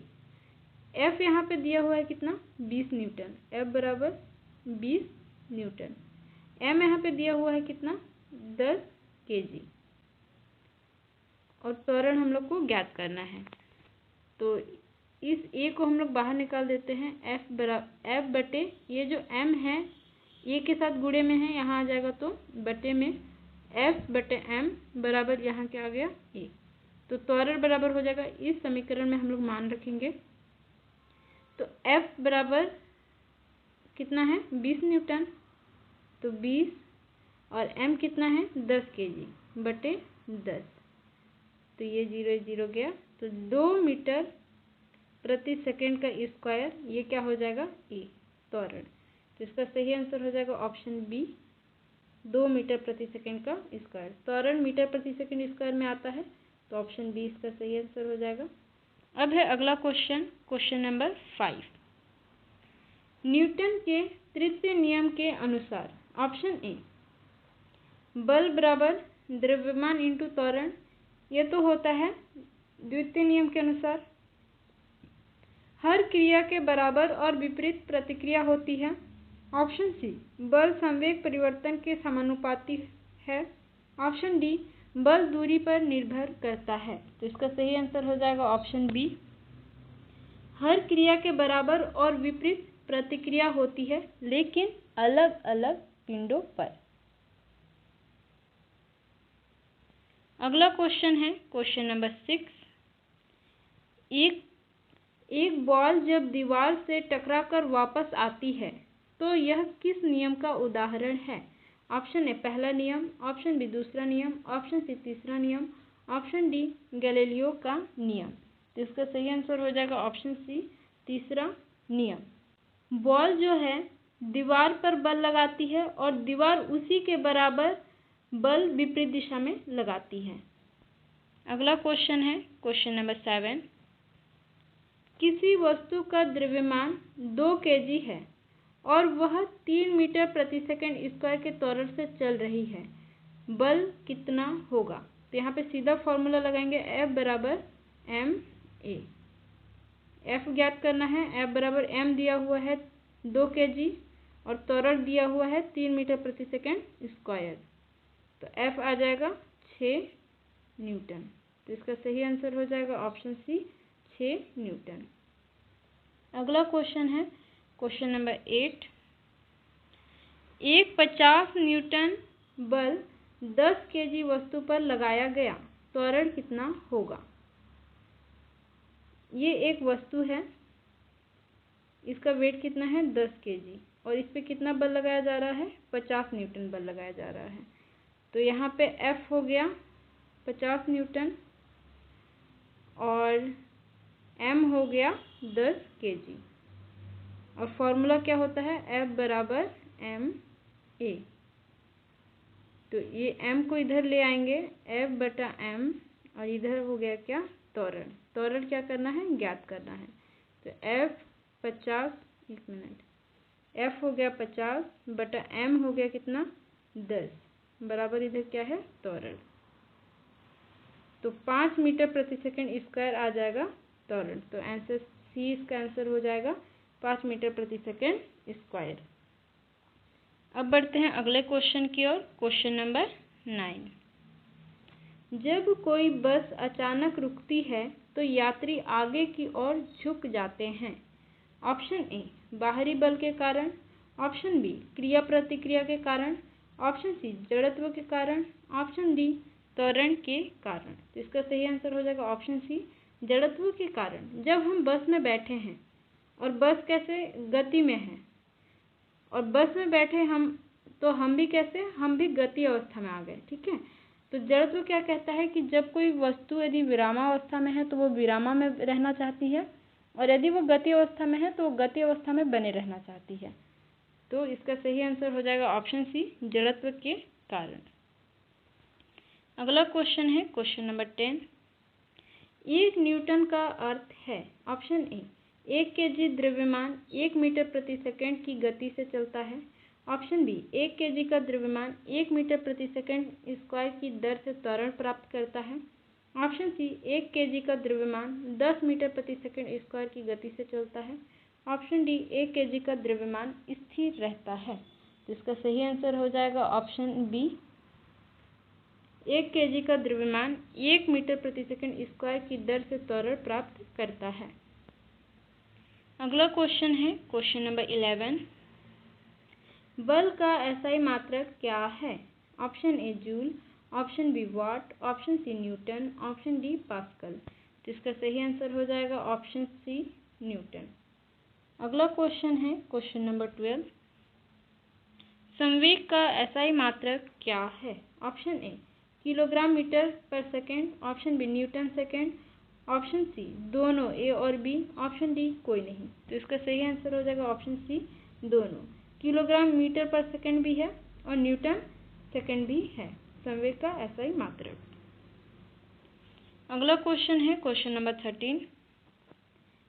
F यहाँ पे दिया हुआ है कितना? 20 न्यूटन। F बराबर 20 न्यूटन। m यहाँ पे दिया हुआ है कितना? 10 kg। और त्वरण हम लोग को ज्ञात करना है। तो इस a को हम लोग बाहर निकाल देते हैं। F बटे ये जो m है ये के साथ गुणे में है, यहाँ आ जाएगा, तो बटे में F बटे m बराबर यहाँ क्या आ गया? a। तो त्वरण बराबर हो जाएगा, इस समीकरण में हम लोग मान रखेंगे। तो F बराबर कितना है? 20 न्यूटन। तो 20 और m कितना है? 10 kg बटे 10। तो ये 0 0 गया। तो 2 मीटर प्रति सेकंड का स्क्वायर, ये क्या हो जाएगा? ए त्वरण। तो इसका सही आंसर हो जाएगा ऑप्शन बी 2 मीटर प्रति सेकंड का स्क्वायर। त्वरण मीटर प्रति सेकंड स्क्वायर में आता है, तो ऑप्शन बी इसका सही आंसर हो जाएगा। अब है अगला क्वेश्चन क्वेश्चन नंबर 5। न्यूटन के तृतीय नियम के अनुसार ऑप्शन ए बल बराबर द्रव्यमान इंटू त्वरण, यह तो होता है द्वितीय नियम के अनुसार। हर क्रिया के बराबर और विपरीत प्रतिक्रिया होती है। ऑप्शन सी बल संवेग परिवर्तन के समानुपाती है, ऑप्शन डी बल दूरी पर निर्भर करता है। तो इसका सही आंसर हो जाएगा ऑप्शन बी हर क्रिया के बराबर और विपरीत प्रतिक्रिया होती है, लेकिन अलग अलग पिंडों पर। अगला क्वेश्चन है क्वेश्चन नंबर 6। एक बॉल जब दीवार से टकराकर वापस आती है तो यह किस नियम का उदाहरण है? ऑप्शन ए पहला नियम, ऑप्शन बी दूसरा नियम, ऑप्शन सी तीसरा नियम, ऑप्शन डी गैलीलियो का नियम। तो इसका सही आंसर हो जाएगा ऑप्शन सी तीसरा नियम। बॉल जो है दीवार पर बल लगाती है और दीवार उसी के बराबर बल विपरीत दिशा में लगाती है। अगला क्वेश्चन है क्वेश्चन नंबर 7। किसी वस्तु का द्रव्यमान 2 kg है और वह 3 मीटर प्रति सेकंड स्क्वायर के त्वरण से चल रही है, बल कितना होगा? तो यहाँ पे सीधा फॉर्मूला लगाएंगे, F बराबर ma। F ज्ञात करना है। F बराबर m दिया हुआ है 2 kg और त्वरण दिया हुआ है 3 मीटर प्रति सेकंड स्क्वायर। तो F आ जाएगा 6 न्यूटन। तो इसका सही आंसर हो जाएगा ऑप्शन सी 6 न्यूटन। अगला क्वेश्चन है क्वेश्चन नंबर 8। एक 50 न्यूटन बल 10 kg वस्तु पर लगाया गया, त्वरण कितना होगा? ये एक वस्तु है, इसका वेट कितना है? 10 kg, और इस पे कितना बल लगाया जा रहा है? 50 न्यूटन बल लगाया जा रहा है। तो यहाँ पे F हो गया 50 न्यूटन और M हो गया 10 kg, और फॉर्मूला क्या होता है? F बराबर ma। तो ये m को इधर ले आएंगे, F बटा m, और इधर हो गया क्या? त्वरण। त्वरण क्या करना है? ज्ञात करना है। तो F 50, एक मिनट, F हो गया 50 बटा m हो गया कितना? 10 बराबर इधर क्या है? त्वरण। तो 5 मीटर प्रति सेकंड स्क्वायर आ जाएगा त्वरण। तो आंसर सी इसका आंसर हो जाएगा 5 मीटर प्रति सेकेंड स्क्वायर। अब बढ़ते हैं अगले क्वेश्चन की ओर। Question number 9। जब कोई बस अचानक रुकती है तो यात्री आगे की ओर झुक जाते हैं। ऑप्शन ए बाहरी बल के कारण, ऑप्शन बी क्रिया प्रतिक्रिया के कारण, ऑप्शन सी जड़त्व के कारण, ऑप्शन डी त्वरण के कारण। तो इसका सही आंसर हो जाएगा ऑप्शन सी जड़त्व के कारण। जब हम बस में बैठे हैं और बस कैसे गति में है और बस में बैठे हम भी कैसे, हम भी गति अवस्था में आ गए। ठीक है, तो जड़त्व क्या कहता है कि जब कोई वस्तु यदि विरामावस्था में है तो वो विरामा में रहना चाहती है, और यदि वो गति अवस्था में है तो वो गति अवस्था में बने रहना चाहती है। तो इसका सही आंसर हो जाएगा ऑप्शन सी जड़त्व के कारण। अगला क्वेश्चन है क्वेश्चन नंबर 10। 1 न्यूटन का अर्थ है। ऑप्शन ए 1 kg द्रव्यमान 1 मीटर प्रति सेकंड की गति से चलता है। ऑप्शन बी 1 kg का द्रव्यमान 1 मीटर प्रति सेकंड स्क्वायर की दर से त्वरण प्राप्त करता है। ऑप्शन सी 1 kg का द्रव्यमान 10 मीटर प्रति सेकंड स्क्वायर की गति से चलता है। ऑप्शन डी 1 kg का द्रव्यमान स्थिर रहता है। तो इसका सही आंसर हो जाएगा ऑप्शन बी 1 kg का द्रव्यमान 1 मीटर प्रति सेकंड स्क्वायर की दर से त्वरण प्राप्त करता है। अगला क्वेश्चन है क्वेश्चन नंबर 11। बल का एसआई मात्रक क्या है। Option A joule, option B watt, option C newton, option D pascal. तो इसका सही आंसर हो जाएगा ऑप्शन सी न्यूटन। अगला क्वेश्चन है क्वेश्चन नंबर 12। संवेग का एसआई मात्रक क्या है। ऑप्शन ए किलोग्राम मीटर पर second, option B newton second, option C दोनों ए और बी, ऑप्शन डी कोई नहीं। तो इसका सही आंसर हो जाएगा ऑप्शन सी दोनों। किलोग्राम मीटर पर सेकेंड भी है और न्यूटन सेकेंड भी है संवेग का एसआई मात्रक। अगला क्वेश्चन है क्वेश्चन नंबर 13।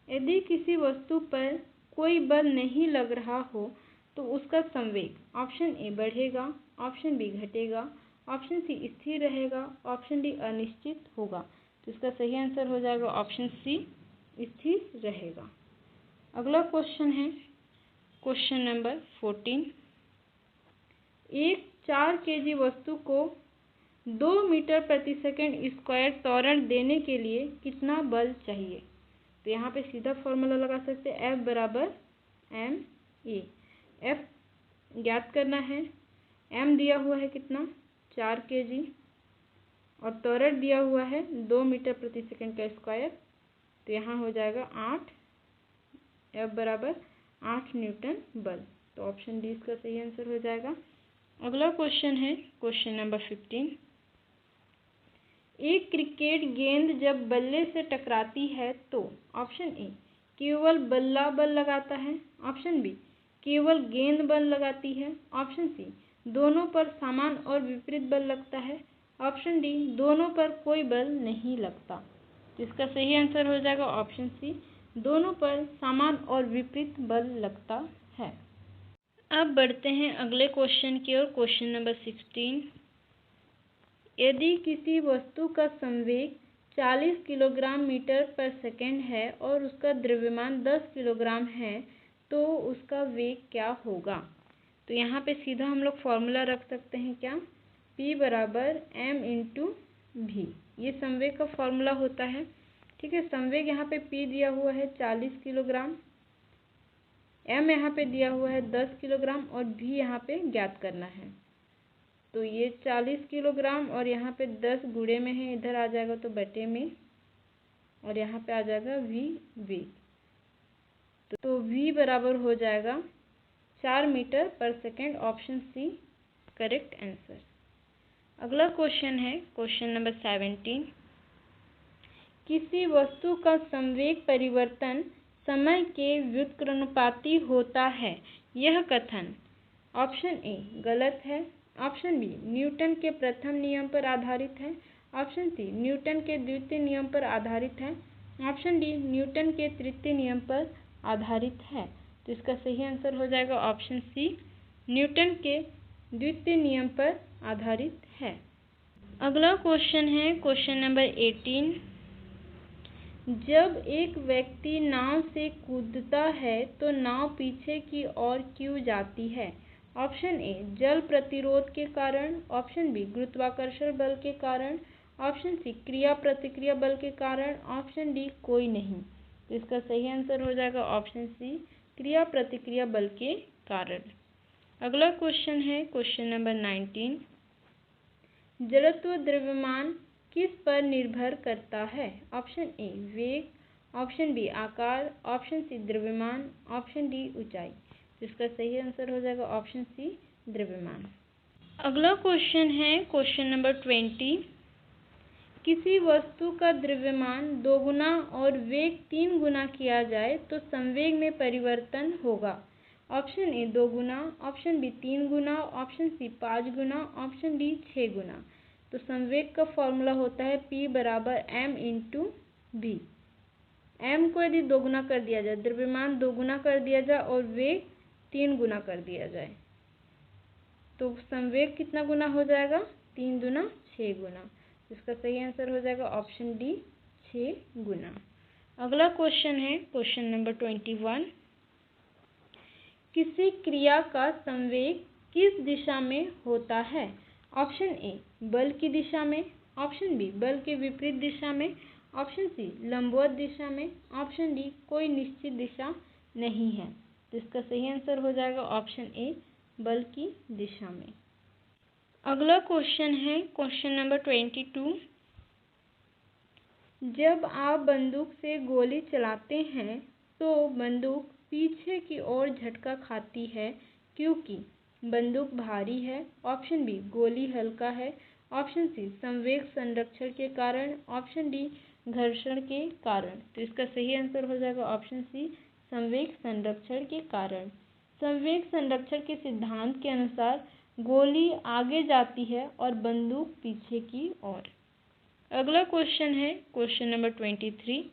यदि किसी वस्तु पर कोई बल नहीं लग रहा हो तो उसका संवेग ऑप्शन ए बढ़ेगा, ऑप्शन बी घटेगा, ऑप्शन सी स्थिर रहेगा, ऑप्शन डी अनिश्चित होगा। तो इसका सही आंसर हो जाएगा ऑप्शन सी स्थिर रहेगा। अगला क्वेश्चन है क्वेश्चन नंबर 14। एक 4 kg वस्तु को 2 मीटर प्रति सेकंड स्क्वायर त्वरण देने के लिए कितना बल चाहिए। तो यहाँ पे सीधा फॉर्मूला लगा सकते हैं F बराबर एम ए। F ज्ञात करना है, M दिया हुआ है कितना 4 kg और त्वरण दिया हुआ है 2 मीटर प्रति सेकंड का स्क्वायर। तो यहाँ हो जाएगा 8, F बराबर 8 न्यूटन बल। तो ऑप्शन डी इसका सही आंसर हो जाएगा। अगला क्वेश्चन है क्वेश्चन नंबर 15। एक क्रिकेट गेंद जब बल्ले से टकराती है तो ऑप्शन ए केवल बल्ला बल लगाता है, ऑप्शन बी केवल गेंद बल लगाती है, ऑप्शन सी दोनों पर समान और विपरीत बल लगता है, ऑप्शन डी दोनों पर कोई बल नहीं लगता। तो इसका सही आंसर हो जाएगा ऑप्शन सी दोनों पर समान और विपरीत बल लगता है। अब बढ़ते हैं अगले क्वेश्चन की ओर। Question number 16। यदि किसी वस्तु का संवेग 40 किलोग्राम मीटर पर सेकेंड है और उसका द्रव्यमान 10 किलोग्राम है तो उसका वेग क्या होगा। तो यहाँ पे सीधा हम लोग फॉर्मूला रख सकते हैं क्या, P बराबर m इंटू भी। ये संवेग का फॉर्मूला होता है। ठीक है, संवेग यहाँ पे P दिया हुआ है 40 किलोग्राम, m यहाँ पे दिया हुआ है 10 किलोग्राम और v यहाँ पे ज्ञात करना है। तो ये 40 किलोग्राम और यहाँ पे 10 गुणे में है, इधर आ जाएगा तो बटे में, और यहाँ पे आ जाएगा v वेग। तो v बराबर हो जाएगा 4 मीटर पर second, option C correct answer. अगला क्वेश्चन है क्वेश्चन नंबर 17। किसी वस्तु का संवेग परिवर्तन समय के व्युत्क्रमानुपाती होता है, यह कथन ऑप्शन ए गलत है, ऑप्शन बी न्यूटन के प्रथम नियम पर आधारित है, ऑप्शन सी न्यूटन के द्वितीय नियम पर आधारित है, ऑप्शन डी न्यूटन के तृतीय नियम पर आधारित है। तो इसका सही आंसर हो जाएगा ऑप्शन सी न्यूटन के द्वितीय नियम पर आधारित है। अगला क्वेश्चन है क्वेश्चन नंबर 18। जब एक व्यक्ति नाव से कूदता है तो नाव पीछे की ओर क्यों जाती है? ऑप्शन ए जल प्रतिरोध के कारण, ऑप्शन बी गुरुत्वाकर्षण बल के कारण, ऑप्शन सी क्रिया प्रतिक्रिया बल के कारण, ऑप्शन डी कोई नहीं। तो इसका सही आंसर हो जाएगा ऑप्शन सी क्रिया प्रतिक्रिया बल के कारण। अगला क्वेश्चन है क्वेश्चन नंबर 19। जड़त्व द्रव्यमान किस पर निर्भर करता है? ऑप्शन ए वेग, ऑप्शन बी आकार, ऑप्शन सी द्रव्यमान, ऑप्शन डी ऊंचाई। इसका सही आंसर हो जाएगा ऑप्शन सी द्रव्यमान। अगला क्वेश्चन है क्वेश्चन नंबर 20। किसी वस्तु का द्रव्यमान 2 गुना और वेग 3 गुना किया जाए तो संवेग में परिवर्तन होगा। ऑप्शन ए 2 गुना, ऑप्शन बी 3 गुना, ऑप्शन सी 5 गुना, ऑप्शन डी 6 गुना। तो संवेग का फॉर्मूला होता है P बराबर m इंटू v। m को यदि 2 गुना कर दिया जाए, द्रव्यमान 2 गुना कर दिया जाए और वेग 3 गुना कर दिया जाए तो संवेग कितना गुना हो जाएगा? 3 दूना 6 गुना। इसका सही आंसर हो जाएगा ऑप्शन डी 6 गुना। अगला क्वेश्चन है क्वेश्चन नंबर 21। किसी क्रिया का संवेग किस दिशा में होता है? ऑप्शन ए बल की दिशा में, ऑप्शन बी बल के विपरीत दिशा में, ऑप्शन सी लंबवत दिशा में, ऑप्शन डी कोई निश्चित दिशा नहीं है। तो इसका सही आंसर हो जाएगा ऑप्शन ए बल की दिशा में। अगला क्वेश्चन है क्वेश्चन नंबर 22। जब आप बंदूक से गोली चलाते हैं तो बंदूक पीछे की ओर झटका खाती है क्योंकि बंदूक भारी है, ऑप्शन बी गोली हल्का है, ऑप्शन सी संवेग संरक्षण के कारण, ऑप्शन डी घर्षण के कारण। तो इसका सही आंसर हो जाएगा ऑप्शन सी संवेग संरक्षण के कारण। संवेग संरक्षण के सिद्धांत के अनुसार गोली आगे जाती है और बंदूक पीछे की ओर। अगला क्वेश्चन है क्वेश्चन नंबर 23।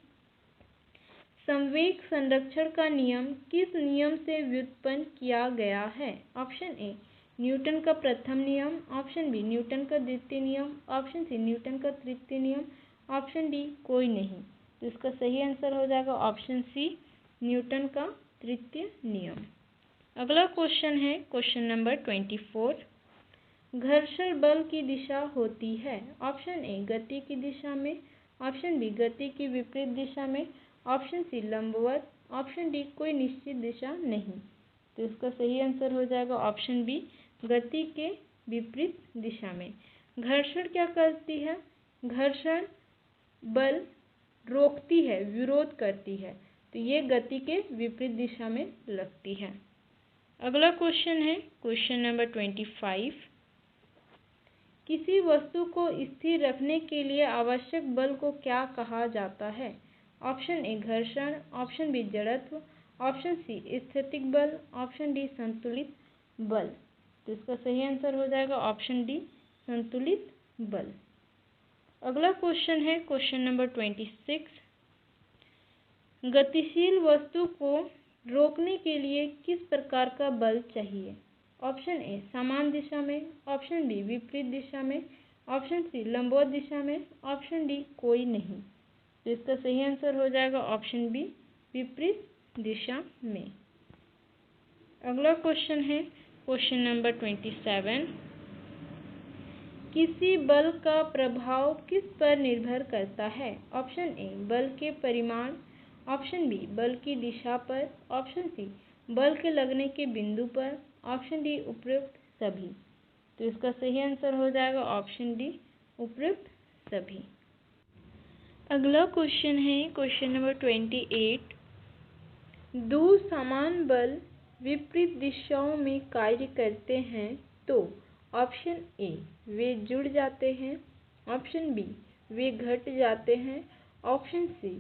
संवेग संरक्षण का नियम किस नियम से व्युत्पन्न किया गया है? ऑप्शन ए न्यूटन का प्रथम नियम, ऑप्शन बी न्यूटन का द्वितीय नियम, ऑप्शन सी न्यूटन का तृतीय नियम, ऑप्शन डी कोई नहीं। तो इसका सही आंसर हो जाएगा ऑप्शन सी न्यूटन का तृतीय नियम। अगला क्वेश्चन है क्वेश्चन नंबर 24। घर्षण बल की दिशा होती है ऑप्शन ए गति की दिशा में, ऑप्शन बी गति की विपरीत दिशा में, ऑप्शन सी लंबवत, ऑप्शन डी कोई निश्चित दिशा नहीं। तो इसका सही आंसर हो जाएगा ऑप्शन बी गति के विपरीत दिशा में। घर्षण क्या करती है? घर्षण बल रोकती है, विरोध करती है, तो ये गति के विपरीत दिशा में लगती है। अगला क्वेश्चन है क्वेश्चन नंबर 25। किसी वस्तु को स्थिर रखने के लिए आवश्यक बल को क्या कहा जाता है? ऑप्शन ए घर्षण, ऑप्शन बी जड़त्व, ऑप्शन सी स्थैतिक बल, ऑप्शन डी संतुलित बल। तो इसका सही आंसर हो जाएगा ऑप्शन डी संतुलित बल। अगला क्वेश्चन है क्वेश्चन नंबर 26। गतिशील वस्तु को रोकने के लिए किस प्रकार का बल चाहिए? ऑप्शन ए समान दिशा में, ऑप्शन बी विपरीत दिशा में, ऑप्शन सी लंबवत दिशा में, ऑप्शन डी कोई नहीं। तो इसका सही आंसर हो जाएगा ऑप्शन बी विपरीत दिशा में। अगला क्वेश्चन है क्वेश्चन नंबर 27। किसी बल का प्रभाव किस पर निर्भर करता है? ऑप्शन ए बल के परिमाण, ऑप्शन बी बल की दिशा पर, ऑप्शन सी बल के लगने के बिंदु पर, ऑप्शन डी उपयुक्त सभी। तो इसका सही आंसर हो जाएगा ऑप्शन डी उपयुक्त सभी। अगला क्वेश्चन है क्वेश्चन नंबर 28। दो समान बल विपरीत दिशाओं में कार्य करते हैं तो ऑप्शन ए वे जुड़ जाते हैं, ऑप्शन बी वे घट जाते हैं, ऑप्शन सी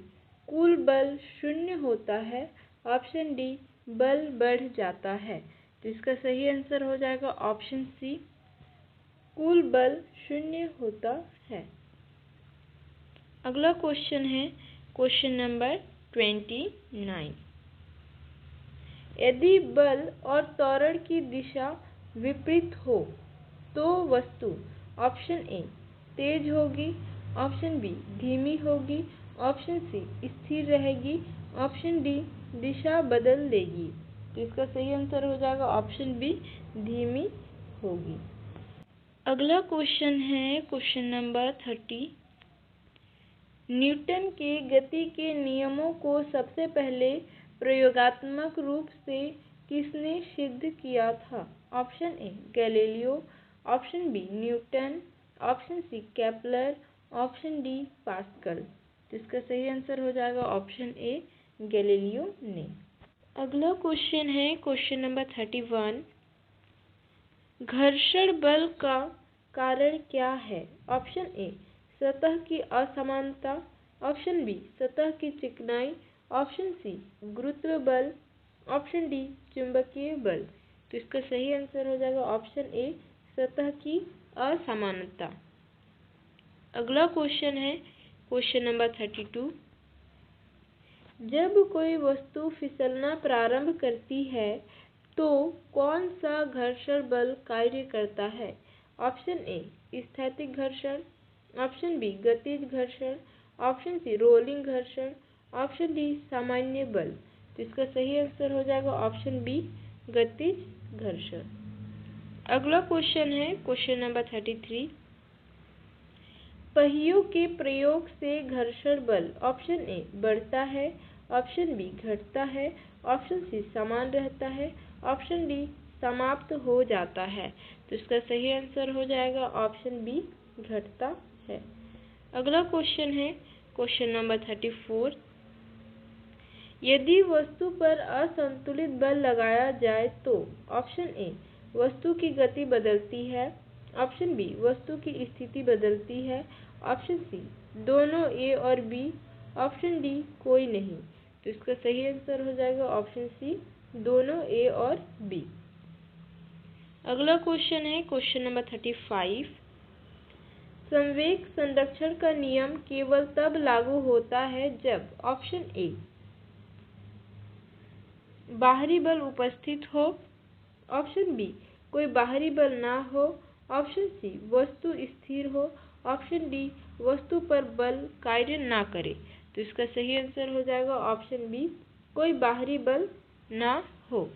कुल बल शून्य होता है, ऑप्शन डी बल बढ़ जाता है। तो इसका सही आंसर हो जाएगा ऑप्शन सी कुल बल शून्य होता है। अगला क्वेश्चन है क्वेश्चन नंबर 29। यदि बल और त्वरण की दिशा विपरीत हो तो वस्तु ऑप्शन ए तेज होगी, ऑप्शन बी धीमी होगी, ऑप्शन सी स्थिर रहेगी, ऑप्शन डी दिशा बदल देगी। तो इसका सही आंसर हो जाएगा ऑप्शन बी, धीमी होगी। अगला क्वेश्चन है क्वेश्चन नंबर 30। न्यूटन के गति के नियमों को सबसे पहले प्रयोगात्मक रूप से किसने सिद्ध किया था? Option A Galileo, option B Newton, option C Kepler, option D pascal. तो इसका सही आंसर हो जाएगा ऑप्शन ए, गैलीलियो ने। अगला क्वेश्चन है क्वेश्चन नंबर 31। घर्षण बल का कारण क्या है? ऑप्शन ए सतह की असमानता, ऑप्शन बी सतह की चिकनाई, ऑप्शन सी गुरुत्व बल, ऑप्शन डी चुंबकीय बल। तो इसका सही आंसर हो जाएगा ऑप्शन ए, सतह की असमानता। अगला क्वेश्चन है क्वेश्चन नंबर 32। जब कोई वस्तु फिसलना प्रारंभ करती है तो कौन सा घर्षण बल कार्य करता है? ऑप्शन ए स्थैतिक घर्षण, ऑप्शन बी गतिज घर्षण, ऑप्शन सी रोलिंग घर्षण, ऑप्शन डी सामान्य बल। तो इसका सही आंसर हो जाएगा ऑप्शन बी, गतिज घर्षण। अगला क्वेश्चन है क्वेश्चन नंबर 33। पहियों के प्रयोग से घर्षण बल ऑप्शन ए बढ़ता है, ऑप्शन बी घटता है, ऑप्शन सी समान रहता है, ऑप्शन डी समाप्त हो जाता है। तो इसका सही आंसर हो जाएगा ऑप्शन बी, घटता है। अगला क्वेश्चन है क्वेश्चन नंबर 34। यदि वस्तु पर असंतुलित बल लगाया जाए तो ऑप्शन ए वस्तु की गति बदलती है, ऑप्शन बी वस्तु की स्थिति बदलती है, ऑप्शन सी दोनों ए और बी, ऑप्शन डी कोई नहीं। तो इसका सही आंसर हो जाएगा ऑप्शन सी, दोनों ए और बी। अगला क्वेश्चन है क्वेश्चन नंबर 35। संवेग संरक्षण का नियम केवल तब लागू होता है जब ऑप्शन ए बाहरी बल उपस्थित हो, ऑप्शन बी कोई बाहरी बल ना हो, ऑप्शन सी वस्तु स्थिर हो, ऑप्शन डी वस्तु पर बल कार्य ना करे। तो इसका सही आंसर हो जाएगा ऑप्शन बी, कोई बाहरी बल ना हो।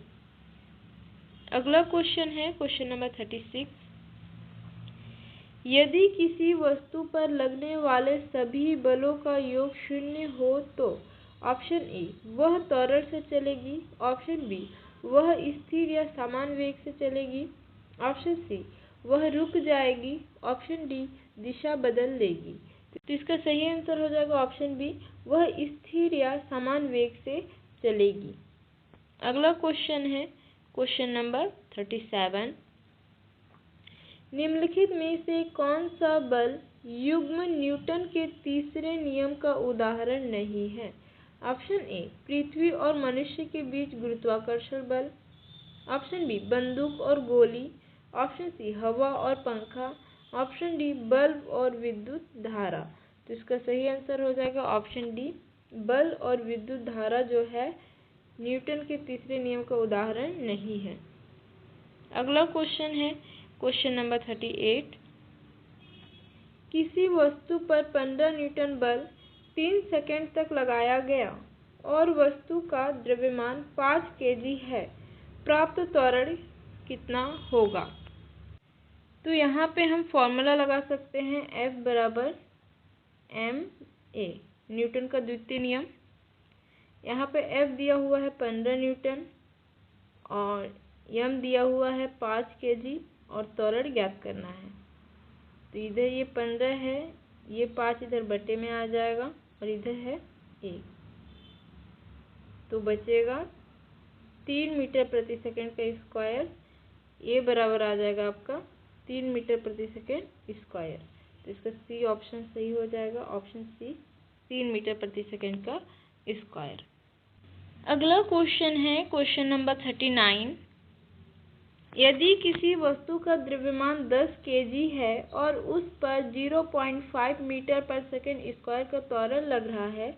अगला क्वेश्चन है क्वेश्चन नंबर 36। यदि किसी वस्तु पर लगने वाले सभी बलों का योग 0 हो तो ऑप्शन ए वह त्वरण से चलेगी, ऑप्शन बी वह स्थिर या समान वेग से चलेगी, ऑप्शन सी वह रुक जाएगी, ऑप्शन डी दिशा बदल देगी। तो इसका सही आंसर हो जाएगा ऑप्शन बी, वह स्थिर या समान वेग से चलेगी। अगला क्वेश्चन है क्वेश्चन नंबर 37। निम्नलिखित में से कौन सा बल युग्म न्यूटन के तीसरे नियम का उदाहरण नहीं है? ऑप्शन ए पृथ्वी और मनुष्य के बीच गुरुत्वाकर्षण बल, ऑप्शन बी बंदूक और गोली, ऑप्शन सी हवा और पंखा, ऑप्शन डी बल्ब और विद्युत धारा। तो इसका सही आंसर हो जाएगा ऑप्शन डी, बल और विद्युत धारा जो है न्यूटन के तीसरे नियम का उदाहरण नहीं है। अगला क्वेश्चन है क्वेश्चन नंबर 38। किसी वस्तु पर 15 न्यूटन बल 3 सेकंड तक लगाया गया और वस्तु का द्रव्यमान 5 केजी है, प्राप्त त्वरण कितना होगा? तो यहाँ पे हम फॉर्मूला लगा सकते हैं F बराबर ma, न्यूटन का द्वितीय नियम। यहाँ पे F दिया हुआ है 15 न्यूटन और m दिया हुआ है 5 केजी और त्वरण ज्ञात करना है। तो इधर ये 15 है, ये 5 इधर बटे में आ जाएगा और इधर है 1, तो बचेगा 3 मीटर प्रति सेकंड का स्क्वायर। ये बराबर आ जाएगा आपका 3 मीटर प्रति सेकंड स्क्वायर। तो इसका सी ऑप्शन सही हो जाएगा, ऑप्शन सी 3 मीटर प्रति सेकंड का स्क्वायर। अगला क्वेश्चन है क्वेश्चन नंबर 39। यदि किसी वस्तु का द्रव्यमान 10 केजी है और उस पर 0.5 मीटर पर सेकंड स्क्वायर का त्वरण लग रहा है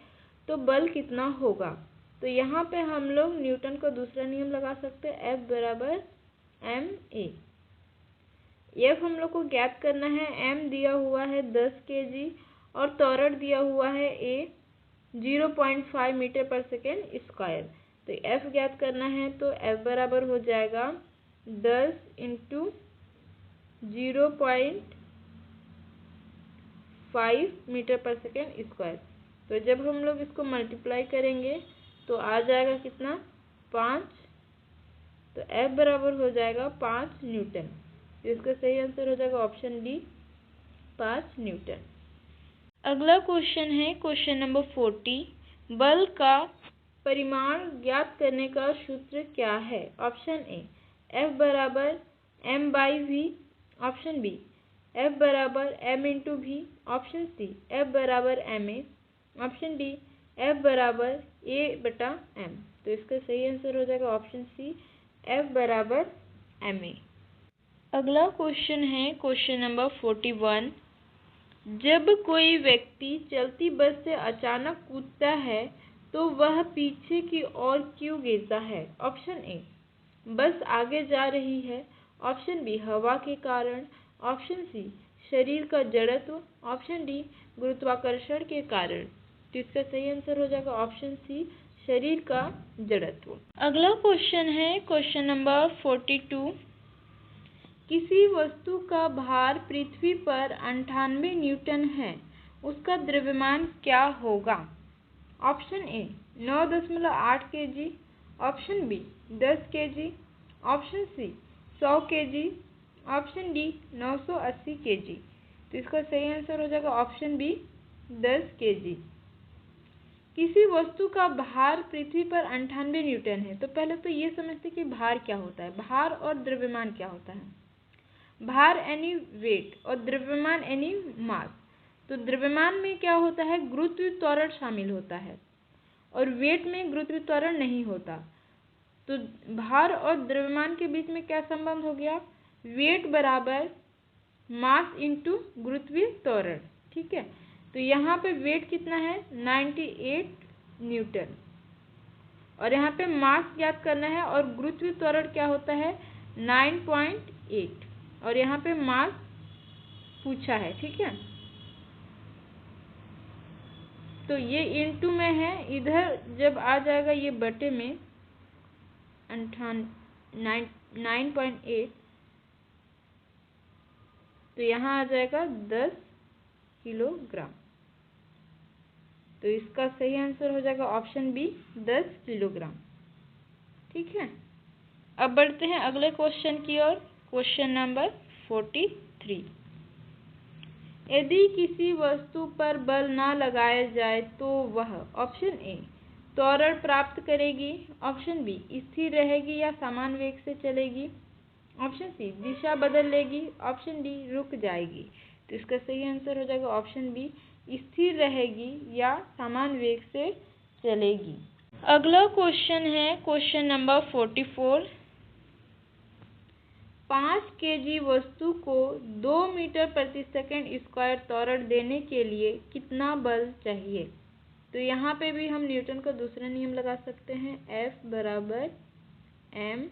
तो बल कितना होगा? तो यहाँ पे हम लोग न्यूटन का दूसरा नियम लगा सकते हैं, F बराबर ma। F हम लोग को ज्ञात करना है, m दिया हुआ है 10 केजी और त्वरण दिया हुआ है a 0.5 मीटर पर सेकेंड स्क्वायर। तो F ज्ञात करना है तो F बराबर हो जाएगा 10 इंटू 0.5 मीटर पर सेकेंड स्क्वायर। तो जब हम लोग इसको मल्टीप्लाई करेंगे तो आ जाएगा कितना, 5। तो F बराबर हो जाएगा 5 न्यूटन। तो इसका सही आंसर हो जाएगा ऑप्शन डी, 5 न्यूटन। अगला क्वेश्चन है क्वेश्चन नंबर 40। बल का परिमाण ज्ञात करने का सूत्र क्या है? ऑप्शन ए F बराबर m by v, option B F बराबर m into v, option C F बराबर ma, ऑप्शन डी F बराबर a बटा m। तो इसका सही आंसर हो जाएगा ऑप्शन सी F बराबर ma। अगला क्वेश्चन है क्वेश्चन नंबर 41। जब कोई व्यक्ति चलती बस से अचानक कूदता है तो वह पीछे की ओर क्यों गिरता है? ऑप्शन ए बस आगे जा रही है, ऑप्शन बी हवा के कारण, ऑप्शन सी शरीर का जड़त्व, ऑप्शन डी गुरुत्वाकर्षण के कारण। तो इसका सही आंसर हो जाएगा ऑप्शन सी शरीर का जड़त्व। अगला क्वेश्चन है क्वेश्चन नंबर 42। किसी वस्तु का भार पृथ्वी पर 98 न्यूटन है, उसका द्रव्यमान क्या होगा? Option A 9.8 kg, option B 10 kg, option C 100 kg, option D 980 kg। तो इसका सही आंसर हो जाएगा ऑप्शन बी 10 kg। किसी वस्तु का भार पृथ्वी पर 98 न्यूटन है। तो पहले तो ये समझते कि भार क्या होता है, भार और द्रव्यमान क्या होता है। भार यानी वेट और द्रव्यमान यानी मास। तो द्रव्यमान में क्या होता है, गुरुत्व त्वरण शामिल होता है और वेट में गुरुत्व त्वरण नहीं होता। तो भार और द्रव्यमान के बीच में क्या संबंध हो गया, वेट बराबर मास इंटू गुरुत्वीय त्वरण। ठीक है, तो यहाँ पे वेट कितना है 98 न्यूटन और यहाँ पे मास ज्ञात करना है और गुरुत्वीय त्वरण क्या होता है 9.8 और यहाँ पे मास पूछा है। ठीक है, तो ये इंटू में है, इधर जब आ जाएगा ये बटे में 9.8 तो यहाँ आ जाएगा 10 किलोग्राम। तो इसका सही आंसर हो जाएगा ऑप्शन बी 10 किलोग्राम। ठीक है, अब बढ़ते हैं अगले क्वेश्चन की ओर। Question number 43। यदि किसी वस्तु पर बल ना लगाया जाए तो वह ऑप्शन ए त्वरण प्राप्त करेगी, ऑप्शन बी स्थिर रहेगी या समान वेग से चलेगी, ऑप्शन सी दिशा बदल लेगी, ऑप्शन डी रुक जाएगी। तो इसका सही आंसर हो जाएगा ऑप्शन बी स्थिर रहेगी या समान वेग से चलेगी। अगला क्वेश्चन है क्वेश्चन नंबर 44। 5 kg वस्तु को 2 मीटर प्रति सेकंड स्क्वायर त्वरण देने के लिए कितना बल चाहिए? तो यहाँ पे भी हम न्यूटन का दूसरा नियम लगा सकते हैं, F बराबर ma।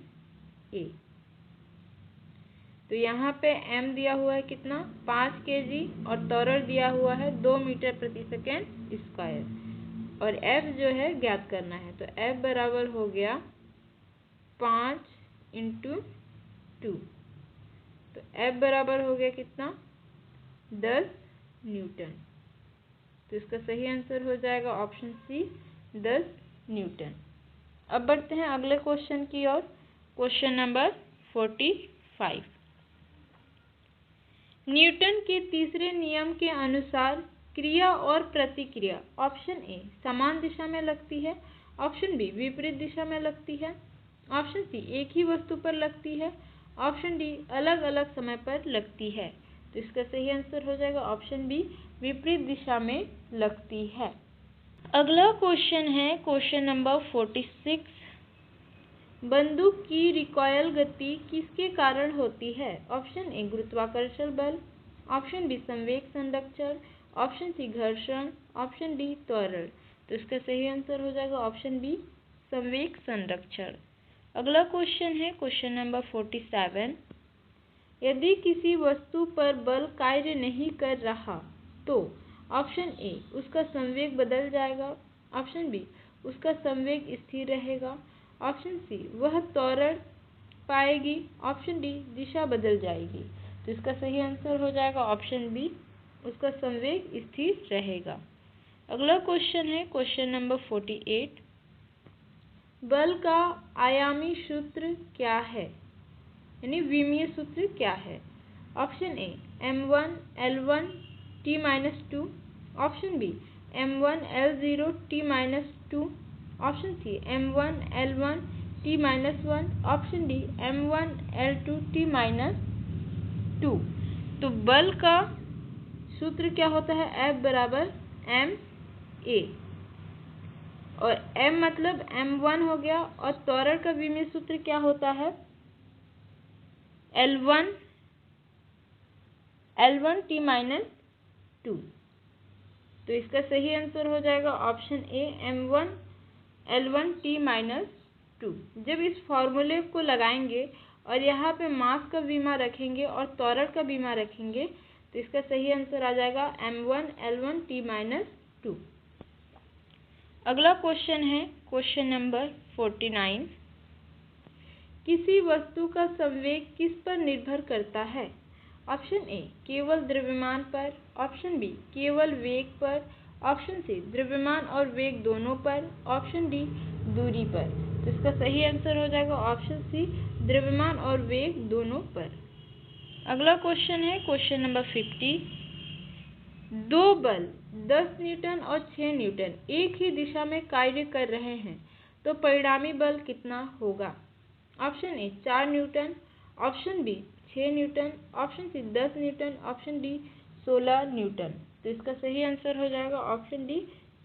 तो यहाँ पे m दिया हुआ है कितना 5 kg और त्वरण दिया हुआ है 2 मीटर प्रति सेकंड स्क्वायर और F जो है ज्ञात करना है। तो F बराबर हो गया 5 इंटू 2। तो F बराबर हो गया कितना 10 न्यूटन। तो इसका सही आंसर हो जाएगा ऑप्शन सी 10 न्यूटन। अब बढ़ते हैं अगले क्वेश्चन की ओर। Question number 45। न्यूटन के तीसरे नियम के अनुसार क्रिया और प्रतिक्रिया ऑप्शन ए समान दिशा में लगती है, ऑप्शन बी विपरीत दिशा में लगती है, ऑप्शन सी एक ही वस्तु पर लगती है, ऑप्शन डी अलग अलग समय पर लगती है। तो इसका सही आंसर हो जाएगा ऑप्शन बी विपरीत दिशा में लगती है। अगला क्वेश्चन है क्वेश्चन नंबर 46। बंदूक की रिकॉयल गति किसके कारण होती है? ऑप्शन ए गुरुत्वाकर्षण बल, ऑप्शन बी संवेग संरक्षण, ऑप्शन सी घर्षण, ऑप्शन डी त्वरण। तो इसका सही आंसर हो जाएगा ऑप्शन बी संवेग संरक्षण। अगला क्वेश्चन है क्वेश्चन नंबर 47। यदि किसी वस्तु पर बल कार्य नहीं कर रहा तो ऑप्शन ए उसका संवेग बदल जाएगा, ऑप्शन बी उसका संवेग स्थिर रहेगा, ऑप्शन सी वह त्वरण पाएगी, ऑप्शन डी दिशा बदल जाएगी। तो इसका सही आंसर हो जाएगा ऑप्शन बी, उसका संवेग स्थिर रहेगा। अगला क्वेश्चन है क्वेश्चन नंबर 48। बल का आयामी सूत्र क्या है, यानी विमीय सूत्र क्या है? Option A m1 l1 t-2, option B m1 l0 t-2, option C m1 l1 t-1, option D m1 l2 t-2। तो बल का सूत्र क्या होता है? F बराबर m a, और m मतलब m1 हो गया, और त्वरण का विमीय सूत्र क्या होता है? l1 t-2। तो इसका सही आंसर हो जाएगा option A m1 l1 t-2। जब इस फॉर्मूले को लगाएंगे और यहाँ पे मास का विमा रखेंगे और त्वरण का विमा रखेंगे, तो इसका सही आंसर आ जाएगा m1 l1 t-2। अगला क्वेश्चन है क्वेश्चन नंबर 49। किसी वस्तु का संवेग किस पर निर्भर करता है? ऑप्शन ए केवल द्रव्यमान पर, ऑप्शन बी केवल वेग पर, ऑप्शन सी द्रव्यमान और वेग दोनों पर, ऑप्शन डी दूरी पर। तो इसका सही आंसर हो जाएगा ऑप्शन सी द्रव्यमान और वेग दोनों पर। अगला क्वेश्चन है क्वेश्चन नंबर 50। दो बल 10 न्यूटन और 6 न्यूटन एक ही दिशा में कार्य कर रहे हैं, तो परिणामी बल कितना होगा? Option A 4 newton, option B 6 newton, option C 10 newton, option D 16 newton. तो इसका सही आंसर हो जाएगा ऑप्शन डी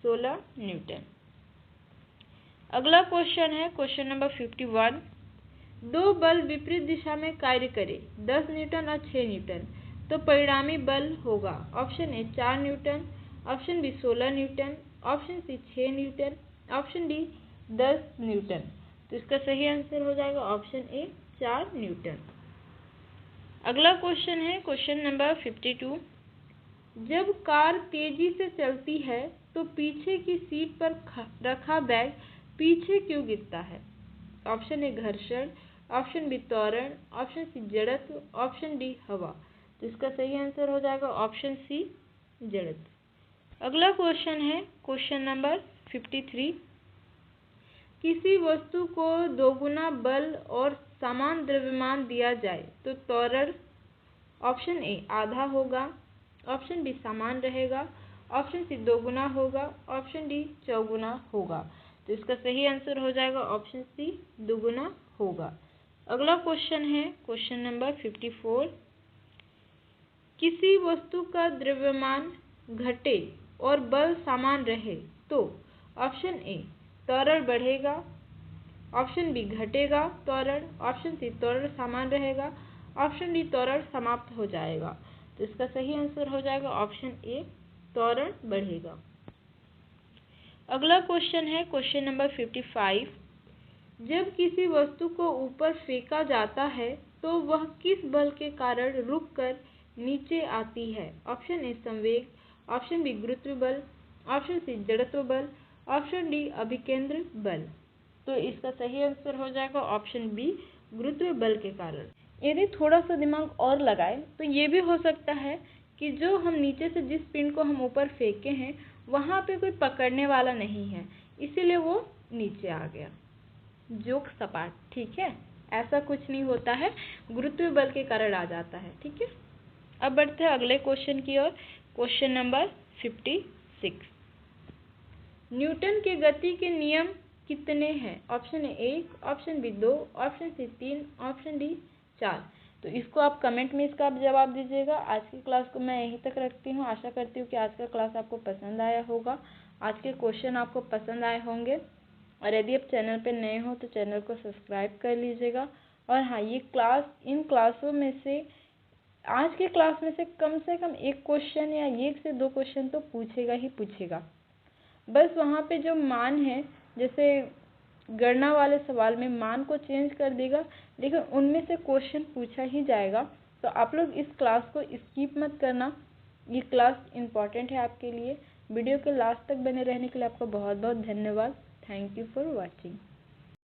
16 न्यूटन। अगला क्वेश्चन है क्वेश्चन नंबर 51। दो बल विपरीत दिशा में कार्य करें 10 न्यूटन और 6 न्यूटन, तो परिणामी बल होगा। Option A 4 newton, option B 16 newton, option C 6 newton, option D 10 newton. तो इसका सही आंसर हो जाएगा ऑप्शन ए 4 न्यूटन। अगला क्वेश्चन है क्वेश्चन नंबर 52। जब कार तेजी से चलती है तो पीछे की सीट पर रखा बैग पीछे क्यों गिरता है? ऑप्शन ए घर्षण, ऑप्शन बी त्वरण, ऑप्शन सी जड़त्व, ऑप्शन डी हवा। तो इसका सही आंसर हो जाएगा ऑप्शन सी जड़त्व। अगला क्वेश्चन है क्वेश्चन नंबर 53। किसी वस्तु को दोगुना बल और समान द्रव्यमान दिया जाए तो त्वरण ऑप्शन ए आधा होगा, ऑप्शन बी समान रहेगा, ऑप्शन सी दोगुना होगा, ऑप्शन डी चौगुना होगा। तो इसका सही आंसर हो जाएगा ऑप्शन सी दोगुना होगा। अगला क्वेश्चन है क्वेश्चन नंबर 54। किसी वस्तु का द्रव्यमान घटे और बल समान रहे तो ऑप्शन ए त्वरण बढ़ेगा, ऑप्शन बी घटेगा त्वरण, ऑप्शन सी त्वरण समान रहेगा, ऑप्शन डी त्वरण समाप्त हो जाएगा। तो इसका सही आंसर हो जाएगा ऑप्शन ए त्वरण बढ़ेगा। अगला क्वेश्चन है क्वेश्चन नंबर 55। जब किसी वस्तु को ऊपर फेंका जाता है तो वह किस बल के कारण रुककर नीचे आती है? ऑप्शन ए संवेग, ऑप्शन बी गुरुत्व बल, ऑप्शन सी जड़त्व बल, ऑप्शन डी अभिकेंद्र बल। तो इसका सही आंसर हो जाएगा ऑप्शन बी गुरुत्व बल के कारण। यदि थोड़ा सा दिमाग और लगाए तो ये भी हो सकता है कि जो हम नीचे से जिस पिंड को हम ऊपर फेंके हैं वहाँ पे कोई पकड़ने वाला नहीं है, इसीलिए वो नीचे आ गया। जोक सपाट, ठीक है, ऐसा कुछ नहीं होता है, गुरुत्व बल के कारण आ जाता है। ठीक है, अब बढ़ते हैं अगले क्वेश्चन की ओर। Question number 56। न्यूटन के गति के नियम कितने हैं? Option A 1, option B 2, option C 3, option D 4। तो इसको आप कमेंट में इसका आप जवाब दीजिएगा। आज की क्लास को मैं यहीं तक रखती हूँ। आशा करती हूँ कि आज का क्लास आपको पसंद आया होगा, आज के क्वेश्चन आपको पसंद आए होंगे, और यदि आप चैनल पर नए हो तो चैनल को सब्सक्राइब कर लीजिएगा। और हाँ, ये क्लास इन क्लासों में से आज के क्लास में से कम एक क्वेश्चन या 1 से 2 क्वेश्चन तो पूछेगा ही पूछेगा। बस वहाँ पे जो मान है, जैसे गणना वाले सवाल में मान को चेंज कर देगा, लेकिन उनमें से क्वेश्चन पूछा ही जाएगा। तो आप लोग इस क्लास को स्किप मत करना, ये क्लास इम्पॉर्टेंट है आपके लिए। वीडियो के लास्ट तक बने रहने के लिए आपका बहुत बहुत धन्यवाद। Thank you for watching.